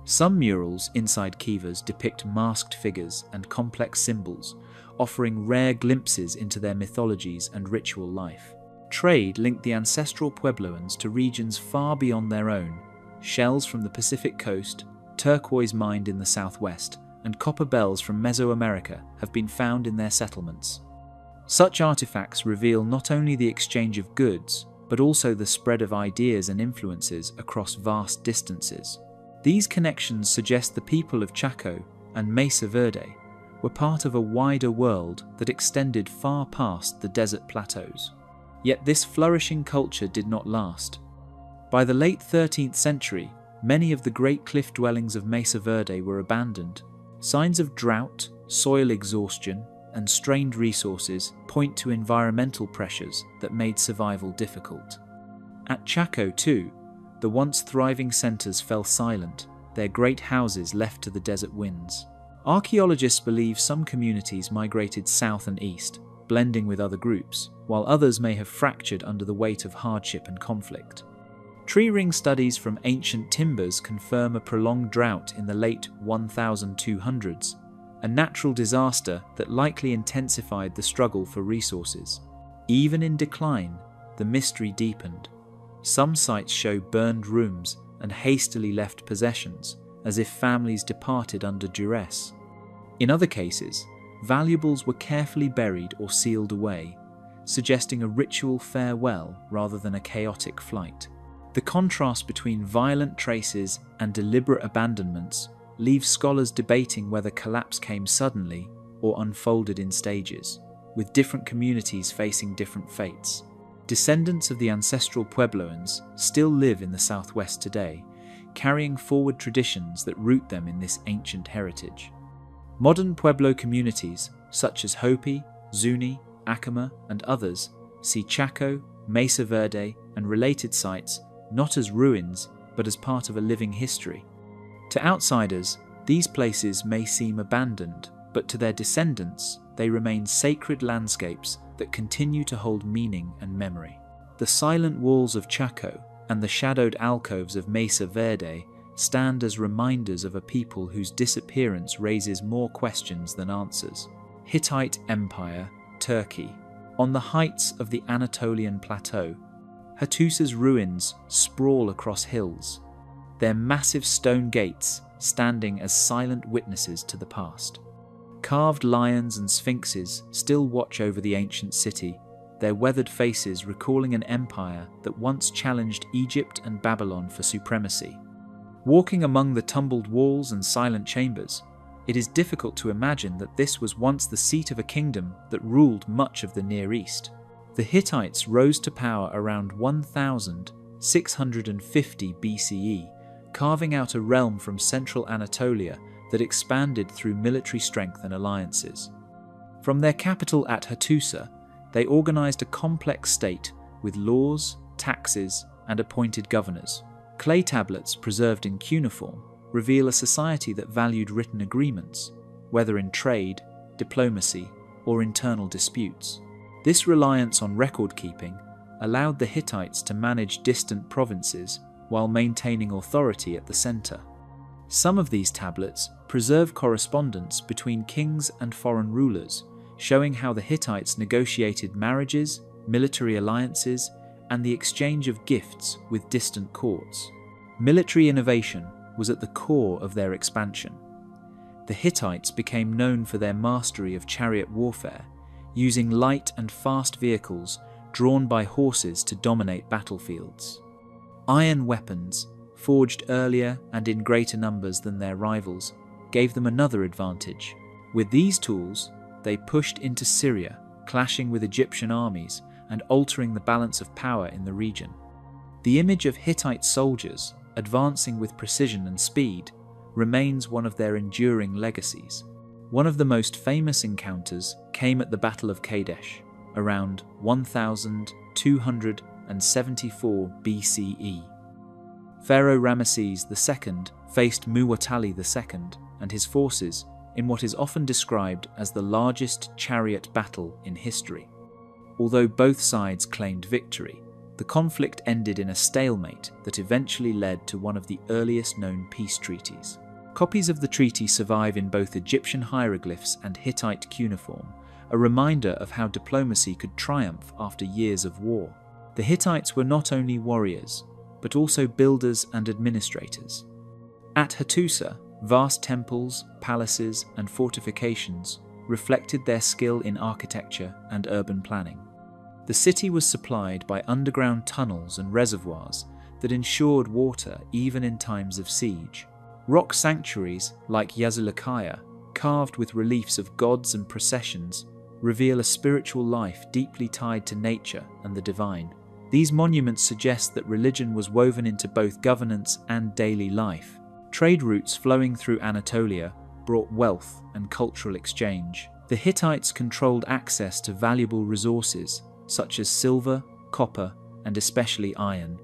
Some murals inside kivas depict masked figures and complex symbols, offering rare glimpses into their mythologies and ritual life. Trade linked the ancestral Puebloans to regions far beyond their own. Shells from the Pacific coast, turquoise mined in the southwest, and copper bells from Mesoamerica have been found in their settlements. Such artifacts reveal not only the exchange of goods, but also the spread of ideas and influences across vast distances. These connections suggest the people of Chaco and Mesa Verde were part of a wider world that extended far past the desert plateaus. Yet this flourishing culture did not last. By the late 13th century, many of the great cliff dwellings of Mesa Verde were abandoned. Signs of drought, soil exhaustion, and strained resources point to environmental pressures that made survival difficult. At Chaco, too, the once thriving centers fell silent, their great houses left to the desert winds. Archaeologists believe some communities migrated south and east, blending with other groups, while others may have fractured under the weight of hardship and conflict. Tree ring studies from ancient timbers confirm a prolonged drought in the late 1200s, a natural disaster that likely intensified the struggle for resources. Even in decline, the mystery deepened. Some sites show burned rooms and hastily left possessions, as if families departed under duress. In other cases, valuables were carefully buried or sealed away, suggesting a ritual farewell rather than a chaotic flight. The contrast between violent traces and deliberate abandonments leaves scholars debating whether collapse came suddenly or unfolded in stages, with different communities facing different fates. Descendants of the ancestral Puebloans still live in the southwest today, carrying forward traditions that root them in this ancient heritage. Modern Pueblo communities, such as Hopi, Zuni, Acoma, and others, see Chaco, Mesa Verde, and related sites not as ruins, but as part of a living history. To outsiders, these places may seem abandoned, but to their descendants, they remain sacred landscapes that continue to hold meaning and memory. The silent walls of Chaco and the shadowed alcoves of Mesa Verde stand as reminders of a people whose disappearance raises more questions than answers. Hittite Empire, Turkey. On the heights of the Anatolian Plateau, Hattusa's ruins sprawl across hills, their massive stone gates standing as silent witnesses to the past. Carved lions and sphinxes still watch over the ancient city, their weathered faces recalling an empire that once challenged Egypt and Babylon for supremacy. Walking among the tumbled walls and silent chambers, it is difficult to imagine that this was once the seat of a kingdom that ruled much of the Near East. The Hittites rose to power around 1650 BCE, carving out a realm from central Anatolia that expanded through military strength and alliances. From their capital at Hattusa, they organized a complex state with laws, taxes, and appointed governors. Clay tablets preserved in cuneiform reveal a society that valued written agreements, whether in trade, diplomacy, or internal disputes. This reliance on record-keeping allowed the Hittites to manage distant provinces while maintaining authority at the center. Some of these tablets preserve correspondence between kings and foreign rulers, showing how the Hittites negotiated marriages, military alliances, and the exchange of gifts with distant courts. Military innovation was at the core of their expansion. The Hittites became known for their mastery of chariot warfare, using light and fast vehicles drawn by horses to dominate battlefields. Iron weapons, forged earlier and in greater numbers than their rivals, gave them another advantage. With these tools, they pushed into Syria, clashing with Egyptian armies and altering the balance of power in the region. The image of Hittite soldiers, advancing with precision and speed, remains one of their enduring legacies. One of the most famous encounters came at the Battle of Kadesh, around 1274 BCE. Pharaoh Ramesses II faced Muwatalli II and his forces in what is often described as the largest chariot battle in history. Although both sides claimed victory, the conflict ended in a stalemate that eventually led to one of the earliest known peace treaties. Copies of the treaty survive in both Egyptian hieroglyphs and Hittite cuneiform, a reminder of how diplomacy could triumph after years of war. The Hittites were not only warriors, but also builders and administrators. At Hattusa, vast temples, palaces, and fortifications reflected their skill in architecture and urban planning. The city was supplied by underground tunnels and reservoirs that ensured water even in times of siege. Rock sanctuaries like Yazilikaya, carved with reliefs of gods and processions, reveal a spiritual life deeply tied to nature and the divine. These monuments suggest that religion was woven into both governance and daily life. Trade routes flowing through Anatolia brought wealth and cultural exchange. The Hittites controlled access to valuable resources such as silver, copper, and especially iron.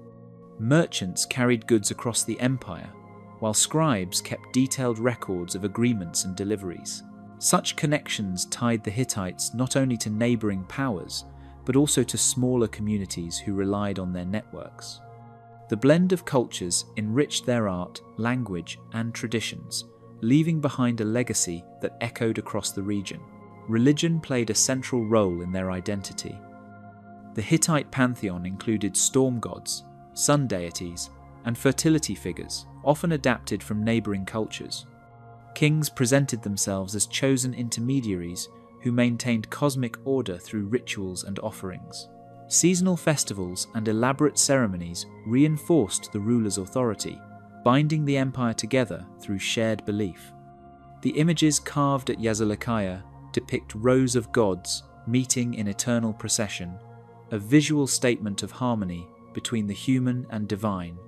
Merchants carried goods across the empire, while scribes kept detailed records of agreements and deliveries. Such connections tied the Hittites not only to neighboring powers, but also to smaller communities who relied on their networks. The blend of cultures enriched their art, language, and traditions, leaving behind a legacy that echoed across the region. Religion played a central role in their identity. The Hittite pantheon included storm gods, sun deities, and fertility figures, often adapted from neighboring cultures. Kings presented themselves as chosen intermediaries who maintained cosmic order through rituals and offerings. Seasonal festivals and elaborate ceremonies reinforced the ruler's authority, binding the empire together through shared belief. The images carved at Yazilikaya depict rows of gods meeting in eternal procession, a visual statement of harmony between the human and divine.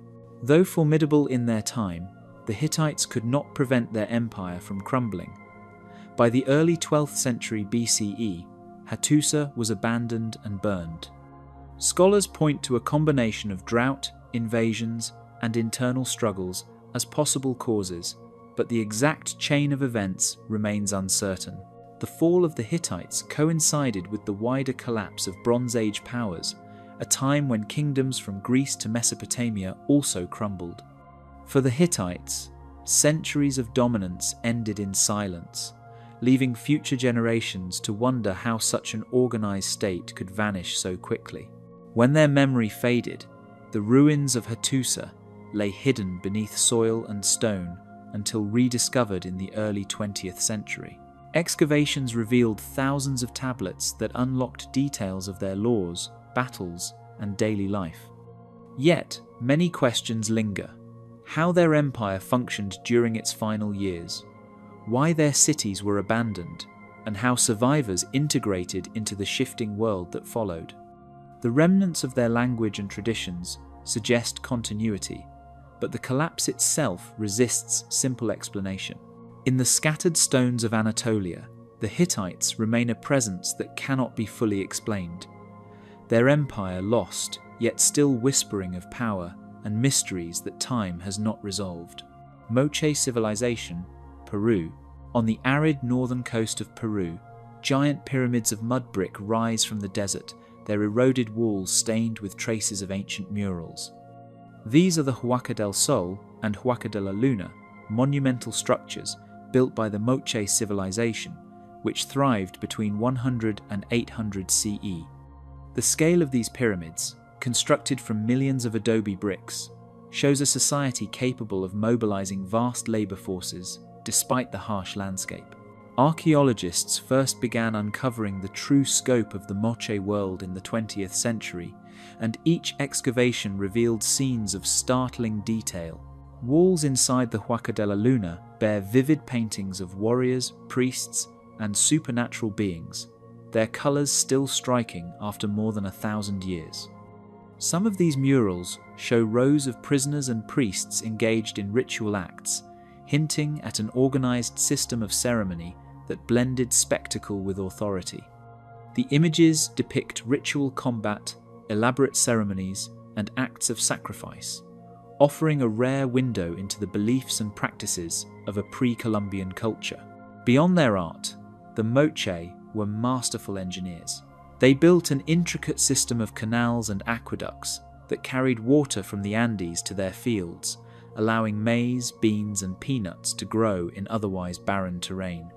Though formidable in their time, the Hittites could not prevent their empire from crumbling. By the early 12th century BCE, Hattusa was abandoned and burned. Scholars point to a combination of drought, invasions, and internal struggles as possible causes, but the exact chain of events remains uncertain. The fall of the Hittites coincided with the wider collapse of Bronze Age powers, a time when kingdoms from Greece to Mesopotamia also crumbled. For the Hittites, centuries of dominance ended in silence, leaving future generations to wonder how such an organized state could vanish so quickly. When their memory faded, the ruins of Hattusa lay hidden beneath soil and stone until rediscovered in the early 20th century. Excavations revealed thousands of tablets that unlocked details of their laws, battles, and daily life. Yet, many questions linger. How their empire functioned during its final years, why their cities were abandoned, and how survivors integrated into the shifting world that followed. The remnants of their language and traditions suggest continuity, but the collapse itself resists simple explanation. In the scattered stones of Anatolia, the Hittites remain a presence that cannot be fully explained. Their empire lost, yet still whispering of power and mysteries that time has not resolved. Moche civilization, Peru. On the arid northern coast of Peru, giant pyramids of mud brick rise from the desert, their eroded walls stained with traces of ancient murals. These are the Huaca del Sol and Huaca de la Luna, monumental structures built by the Moche civilization, which thrived between 100 and 800 CE. The scale of these pyramids, constructed from millions of adobe bricks, shows a society capable of mobilizing vast labor forces despite the harsh landscape. Archaeologists first began uncovering the true scope of the Moche world in the 20th century, and each excavation revealed scenes of startling detail. Walls inside the Huaca de la Luna bear vivid paintings of warriors, priests, and supernatural beings, their colors still striking after more than 1,000 years. Some of these murals show rows of prisoners and priests engaged in ritual acts, hinting at an organized system of ceremony that blended spectacle with authority. The images depict ritual combat, elaborate ceremonies, and acts of sacrifice, offering a rare window into the beliefs and practices of a pre-Columbian culture. Beyond their art, the Moche were masterful engineers. They built an intricate system of canals and aqueducts that carried water from the Andes to their fields, allowing maize, beans, and peanuts to grow in otherwise barren terrain.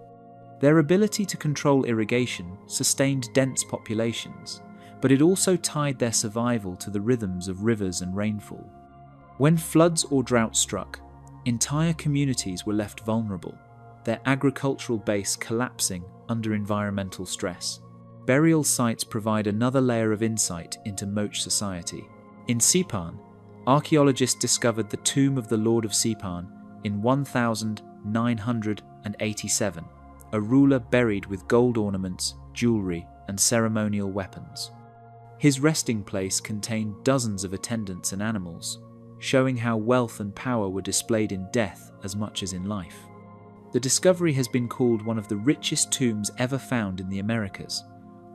Their ability to control irrigation sustained dense populations, but it also tied their survival to the rhythms of rivers and rainfall. When floods or drought struck, entire communities were left vulnerable, their agricultural base collapsing under environmental stress. Burial sites provide another layer of insight into Moche society. In Sipan, archaeologists discovered the tomb of the Lord of Sipan in 1987, a ruler buried with gold ornaments, jewelry, and ceremonial weapons. His resting place contained dozens of attendants and animals, showing how wealth and power were displayed in death as much as in life. The discovery has been called one of the richest tombs ever found in the Americas,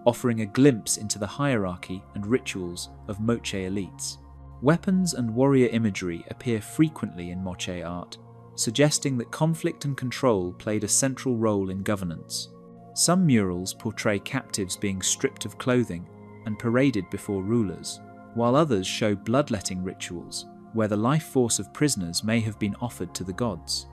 offering a glimpse into the hierarchy and rituals of Moche elites. Weapons and warrior imagery appear frequently in Moche art, suggesting that conflict and control played a central role in governance. Some murals portray captives being stripped of clothing and paraded before rulers, while others show bloodletting rituals where the life force of prisoners may have been offered to the gods.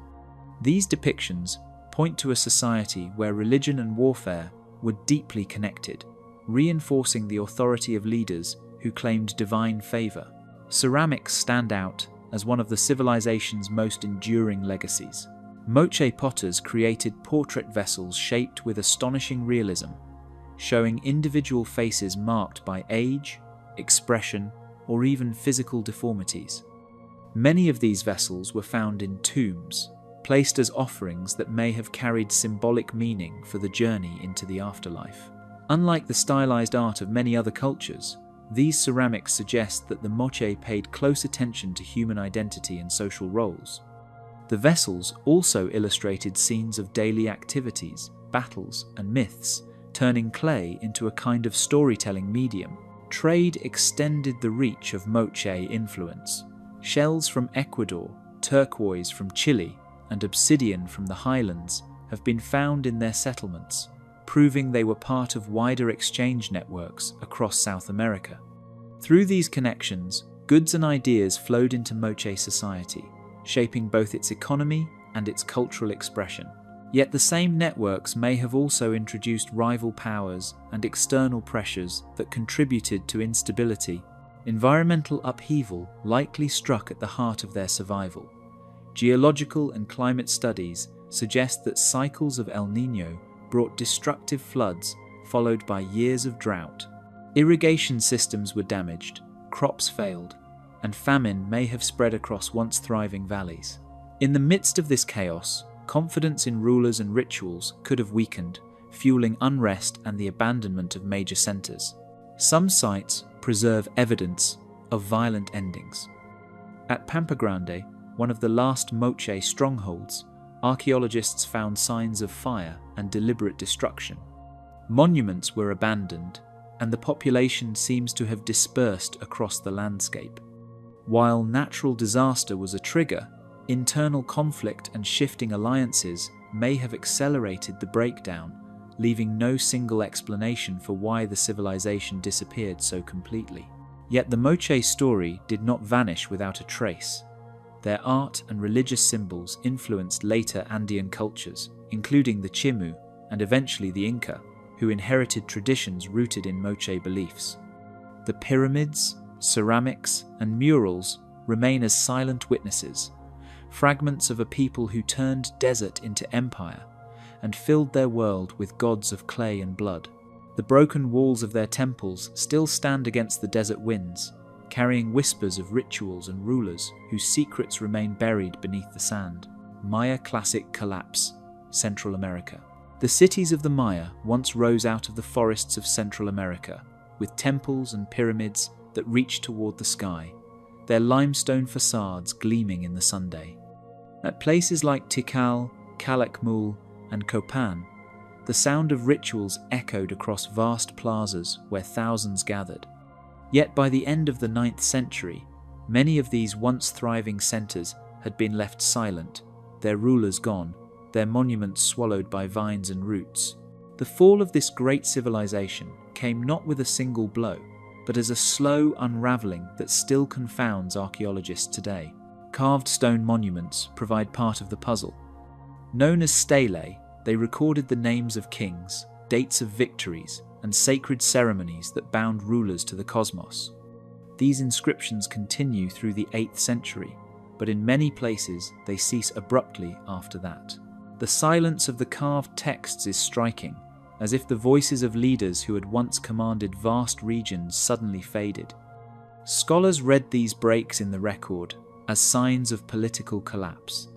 These depictions point to a society where religion and warfare were deeply connected, reinforcing the authority of leaders who claimed divine favor. Ceramics stand out as one of the civilization's most enduring legacies. Moche potters created portrait vessels shaped with astonishing realism, showing individual faces marked by age, expression, or even physical deformities. Many of these vessels were found in tombs, placed as offerings that may have carried symbolic meaning for the journey into the afterlife. Unlike the stylized art of many other cultures, these ceramics suggest that the Moche paid close attention to human identity and social roles. The vessels also illustrated scenes of daily activities, battles, and myths, turning clay into a kind of storytelling medium. Trade extended the reach of Moche influence. Shells from Ecuador, turquoise from Chile, and obsidian from the highlands have been found in their settlements, proving they were part of wider exchange networks across South America. Through these connections, goods and ideas flowed into Moche society, shaping both its economy and its cultural expression. Yet the same networks may have also introduced rival powers and external pressures that contributed to instability. Environmental upheaval likely struck at the heart of their survival. Geological and climate studies suggest that cycles of El Niño brought destructive floods followed by years of drought. Irrigation systems were damaged, crops failed, and famine may have spread across once thriving valleys. In the midst of this chaos, confidence in rulers and rituals could have weakened, fueling unrest and the abandonment of major centers. Some sites preserve evidence of violent endings. At Pampa Grande, one of the last Moche strongholds, archaeologists found signs of fire and deliberate destruction. Monuments were abandoned, and the population seems to have dispersed across the landscape. While natural disaster was a trigger, internal conflict and shifting alliances may have accelerated the breakdown, leaving no single explanation for why the civilization disappeared so completely. Yet the Moche story did not vanish without a trace. Their art and religious symbols influenced later Andean cultures, including the Chimu and eventually the Inca, who inherited traditions rooted in Moche beliefs. The pyramids, ceramics, and murals remain as silent witnesses, fragments of a people who turned desert into empire and filled their world with gods of clay and blood. The broken walls of their temples still stand against the desert winds, carrying whispers of rituals and rulers whose secrets remain buried beneath the sand. Maya Classic Collapse, Central America. The cities of the Maya once rose out of the forests of Central America, with temples and pyramids that reached toward the sky, their limestone facades gleaming in the sunday. At places like Tikal, Calakmul, and Copan, the sound of rituals echoed across vast plazas where thousands gathered. Yet by the end of the 9th century, many of these once thriving centers had been left silent, their rulers gone, their monuments swallowed by vines and roots. The fall of this great civilization came not with a single blow, but as a slow unraveling that still confounds archaeologists today. Carved stone monuments provide part of the puzzle. Known as stelae, they recorded the names of kings, dates of victories, and sacred ceremonies that bound rulers to the cosmos. These inscriptions continue through the 8th century, but in many places they cease abruptly after that. The silence of the carved texts is striking, as if the voices of leaders who had once commanded vast regions suddenly faded. Scholars read these breaks in the record as signs of political collapse,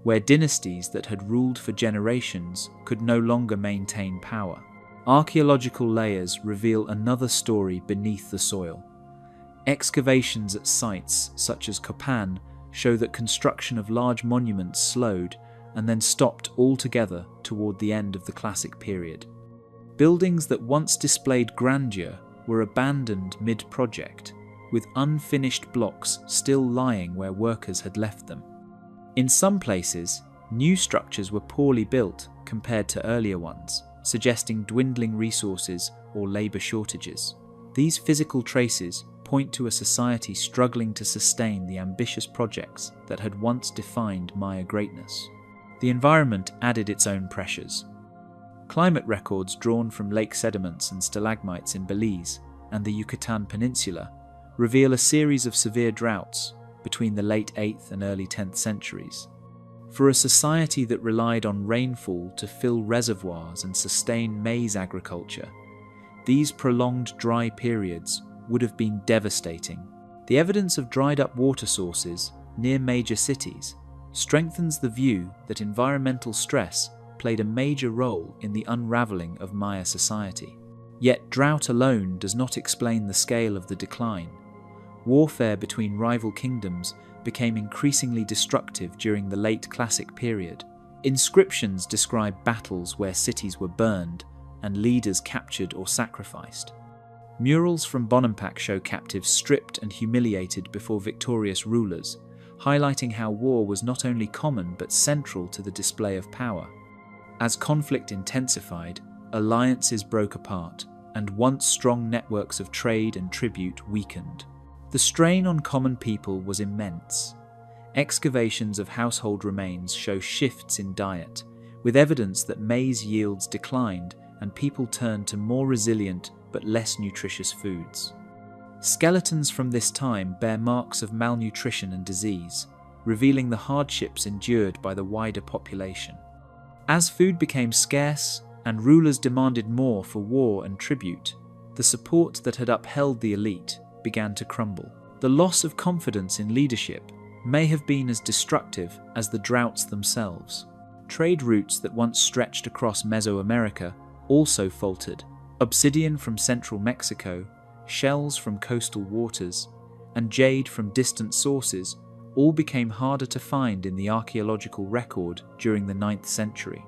where dynasties that had ruled for generations could no longer maintain power. Archaeological layers reveal another story beneath the soil. Excavations at sites such as Copan show that construction of large monuments slowed and then stopped altogether toward the end of the Classic period. Buildings that once displayed grandeur were abandoned mid-project, with unfinished blocks still lying where workers had left them. In some places, new structures were poorly built compared to earlier ones, suggesting dwindling resources or labour shortages. These physical traces point to a society struggling to sustain the ambitious projects that had once defined Maya greatness. The environment added its own pressures. Climate records drawn from lake sediments and stalagmites in Belize and the Yucatan Peninsula reveal a series of severe droughts between the late 8th and early 10th centuries. For a society that relied on rainfall to fill reservoirs and sustain maize agriculture, these prolonged dry periods would have been devastating. The evidence of dried-up water sources near major cities strengthens the view that environmental stress played a major role in the unraveling of Maya society. Yet drought alone does not explain the scale of the decline. Warfare between rival kingdoms became increasingly destructive during the late Classic period. Inscriptions describe battles where cities were burned and leaders captured or sacrificed. Murals from Bonampak show captives stripped and humiliated before victorious rulers, highlighting how war was not only common but central to the display of power. As conflict intensified, alliances broke apart, and once strong networks of trade and tribute weakened. The strain on common people was immense. Excavations of household remains show shifts in diet, with evidence that maize yields declined and people turned to more resilient but less nutritious foods. Skeletons from this time bear marks of malnutrition and disease, revealing the hardships endured by the wider population. As food became scarce and rulers demanded more for war and tribute, the support that had upheld the elite began to crumble. The loss of confidence in leadership may have been as destructive as the droughts themselves. Trade routes that once stretched across Mesoamerica also faltered. Obsidian from central Mexico, shells from coastal waters, and jade from distant sources all became harder to find in the archaeological record during the 9th century.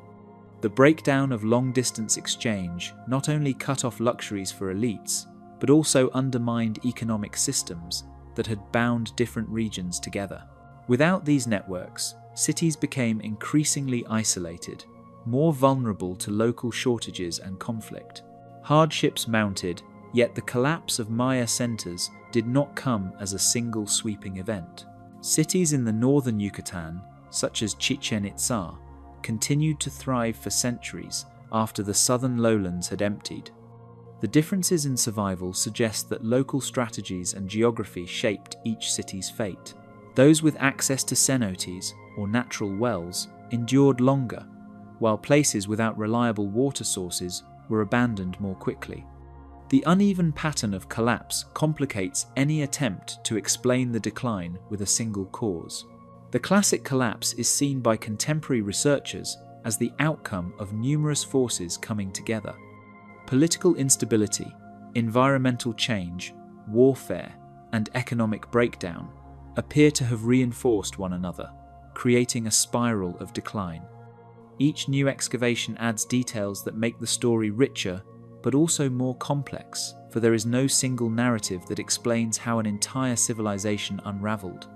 The breakdown of long-distance exchange not only cut off luxuries for elites, but also undermined economic systems that had bound different regions together. Without these networks, cities became increasingly isolated, more vulnerable to local shortages and conflict. Hardships mounted, yet the collapse of Maya centers did not come as a single sweeping event. Cities in the northern Yucatan, such as Chichen Itza, continued to thrive for centuries after the southern lowlands had emptied. The differences in survival suggest that local strategies and geography shaped each city's fate. Those with access to cenotes, or natural wells, endured longer, while places without reliable water sources were abandoned more quickly. The uneven pattern of collapse complicates any attempt to explain the decline with a single cause. The classic collapse is seen by contemporary researchers as the outcome of numerous forces coming together. Political instability, environmental change, warfare, and economic breakdown appear to have reinforced one another, creating a spiral of decline. Each new excavation adds details that make the story richer, but also more complex, for there is no single narrative that explains how an entire civilization unraveled.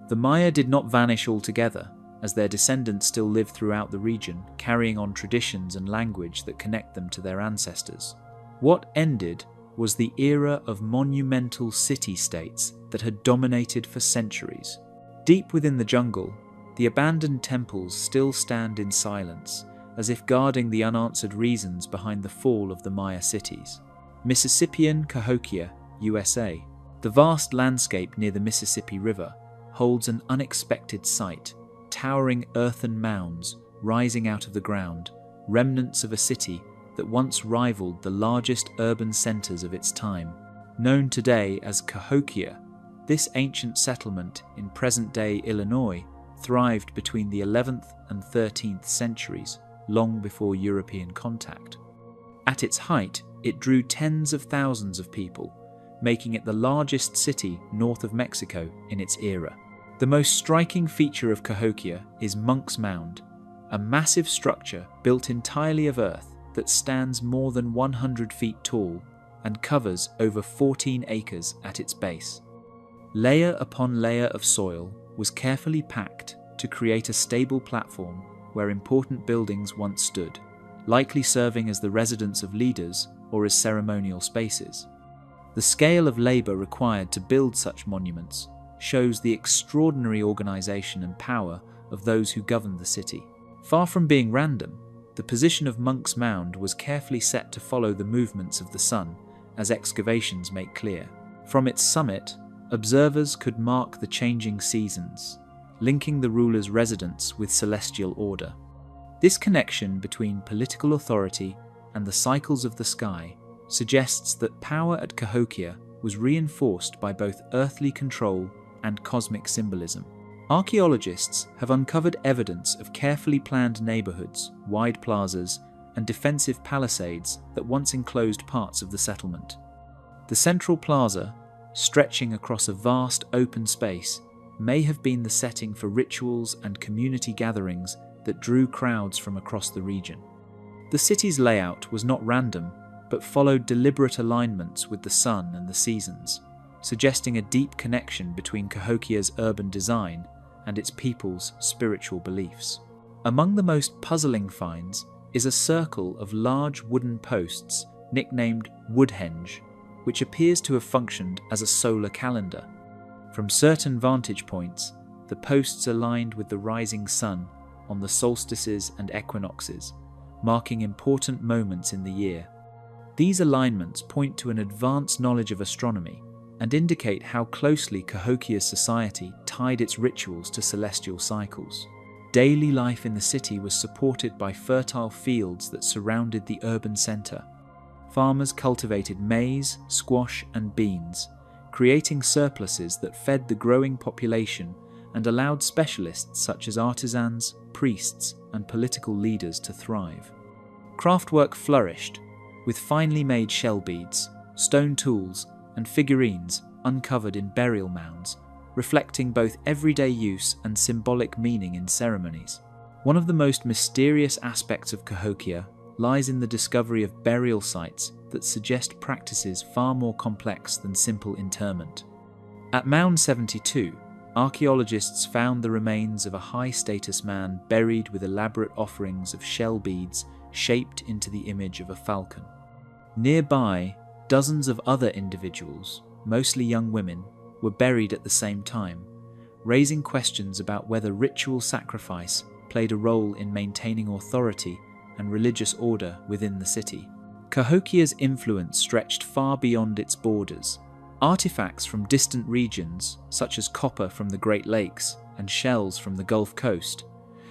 The Maya did not vanish altogether, as their descendants still live throughout the region, carrying on traditions and language that connect them to their ancestors. What ended was the era of monumental city-states that had dominated for centuries. Deep within the jungle, the abandoned temples still stand in silence, as if guarding the unanswered reasons behind the fall of the Maya cities. Mississippian Cahokia, USA. The vast landscape near the Mississippi River holds an unexpected sight. Towering earthen mounds rising out of the ground, remnants of a city that once rivaled the largest urban centers of its time. Known today as Cahokia, this ancient settlement in present-day Illinois thrived between the 11th and 13th centuries, long before European contact. At its height, it drew tens of thousands of people, making it the largest city north of Mexico in its era. The most striking feature of Cahokia is Monk's Mound, a massive structure built entirely of earth that stands more than 100 feet tall and covers over 14 acres at its base. Layer upon layer of soil was carefully packed to create a stable platform where important buildings once stood, likely serving as the residence of leaders or as ceremonial spaces. The scale of labor required to build such monuments shows the extraordinary organization and power of those who governed the city. Far from being random, the position of Monk's Mound was carefully set to follow the movements of the sun, as excavations make clear. From its summit, observers could mark the changing seasons, linking the ruler's residence with celestial order. This connection between political authority and the cycles of the sky suggests that power at Cahokia was reinforced by both earthly control and cosmic symbolism. Archaeologists have uncovered evidence of carefully planned neighborhoods, wide plazas, and defensive palisades that once enclosed parts of the settlement. The central plaza, stretching across a vast open space, may have been the setting for rituals and community gatherings that drew crowds from across the region. The city's layout was not random, but followed deliberate alignments with the sun and the seasons, suggesting a deep connection between Cahokia's urban design and its people's spiritual beliefs. Among the most puzzling finds is a circle of large wooden posts nicknamed Woodhenge, which appears to have functioned as a solar calendar. From certain vantage points, the posts aligned with the rising sun on the solstices and equinoxes, marking important moments in the year. These alignments point to an advanced knowledge of astronomy and indicate how closely Cahokia's society tied its rituals to celestial cycles. Daily life in the city was supported by fertile fields that surrounded the urban centre. Farmers cultivated maize, squash, and beans, creating surpluses that fed the growing population and allowed specialists such as artisans, priests, and political leaders to thrive. Craftwork flourished, with finely made shell beads, stone tools, and figurines uncovered in burial mounds, reflecting both everyday use and symbolic meaning in ceremonies. One of the most mysterious aspects of Cahokia lies in the discovery of burial sites that suggest practices far more complex than simple interment. At Mound 72, archaeologists found the remains of a high-status man buried with elaborate offerings of shell beads shaped into the image of a falcon. Nearby, dozens of other individuals, mostly young women, were buried at the same time, raising questions about whether ritual sacrifice played a role in maintaining authority and religious order within the city. Cahokia's influence stretched far beyond its borders. Artifacts from distant regions, such as copper from the Great Lakes and shells from the Gulf Coast,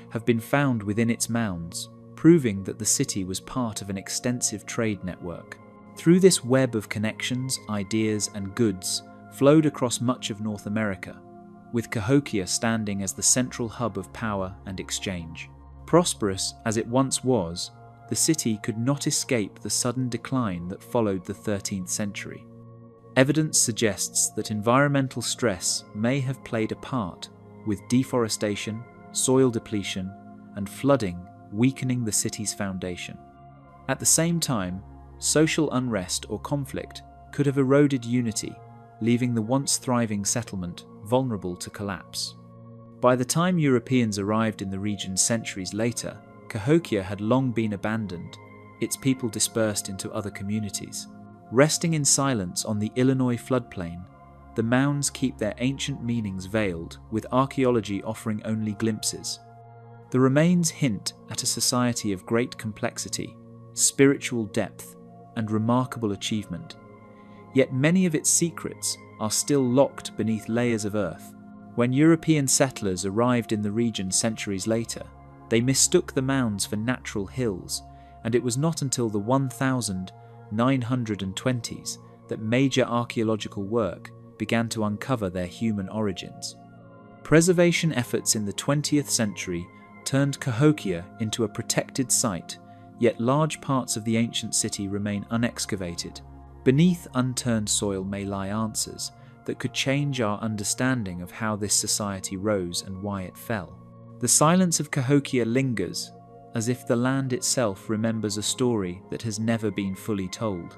have been found within its mounds, proving that the city was part of an extensive trade network. Through this web of connections, ideas, and goods flowed across much of North America, with Cahokia standing as the central hub of power and exchange. Prosperous as it once was, the city could not escape the sudden decline that followed the 13th century. Evidence suggests that environmental stress may have played a part, with deforestation, soil depletion, and flooding weakening the city's foundation. At the same time, social unrest or conflict could have eroded unity, leaving the once thriving settlement vulnerable to collapse. By the time Europeans arrived in the region centuries later, Cahokia had long been abandoned, its people dispersed into other communities. Resting in silence on the Illinois floodplain, the mounds keep their ancient meanings veiled, with archaeology offering only glimpses. The remains hint at a society of great complexity, spiritual depth, and remarkable achievement. Yet many of its secrets are still locked beneath layers of earth. When European settlers arrived in the region centuries later, they mistook the mounds for natural hills, and it was not until the 1920s that major archaeological work began to uncover their human origins. Preservation efforts in the 20th century turned Cahokia into a protected site, yet large parts of the ancient city remain unexcavated. Beneath unturned soil may lie answers that could change our understanding of how this society rose and why it fell. The silence of Cahokia lingers, as if the land itself remembers a story that has never been fully told.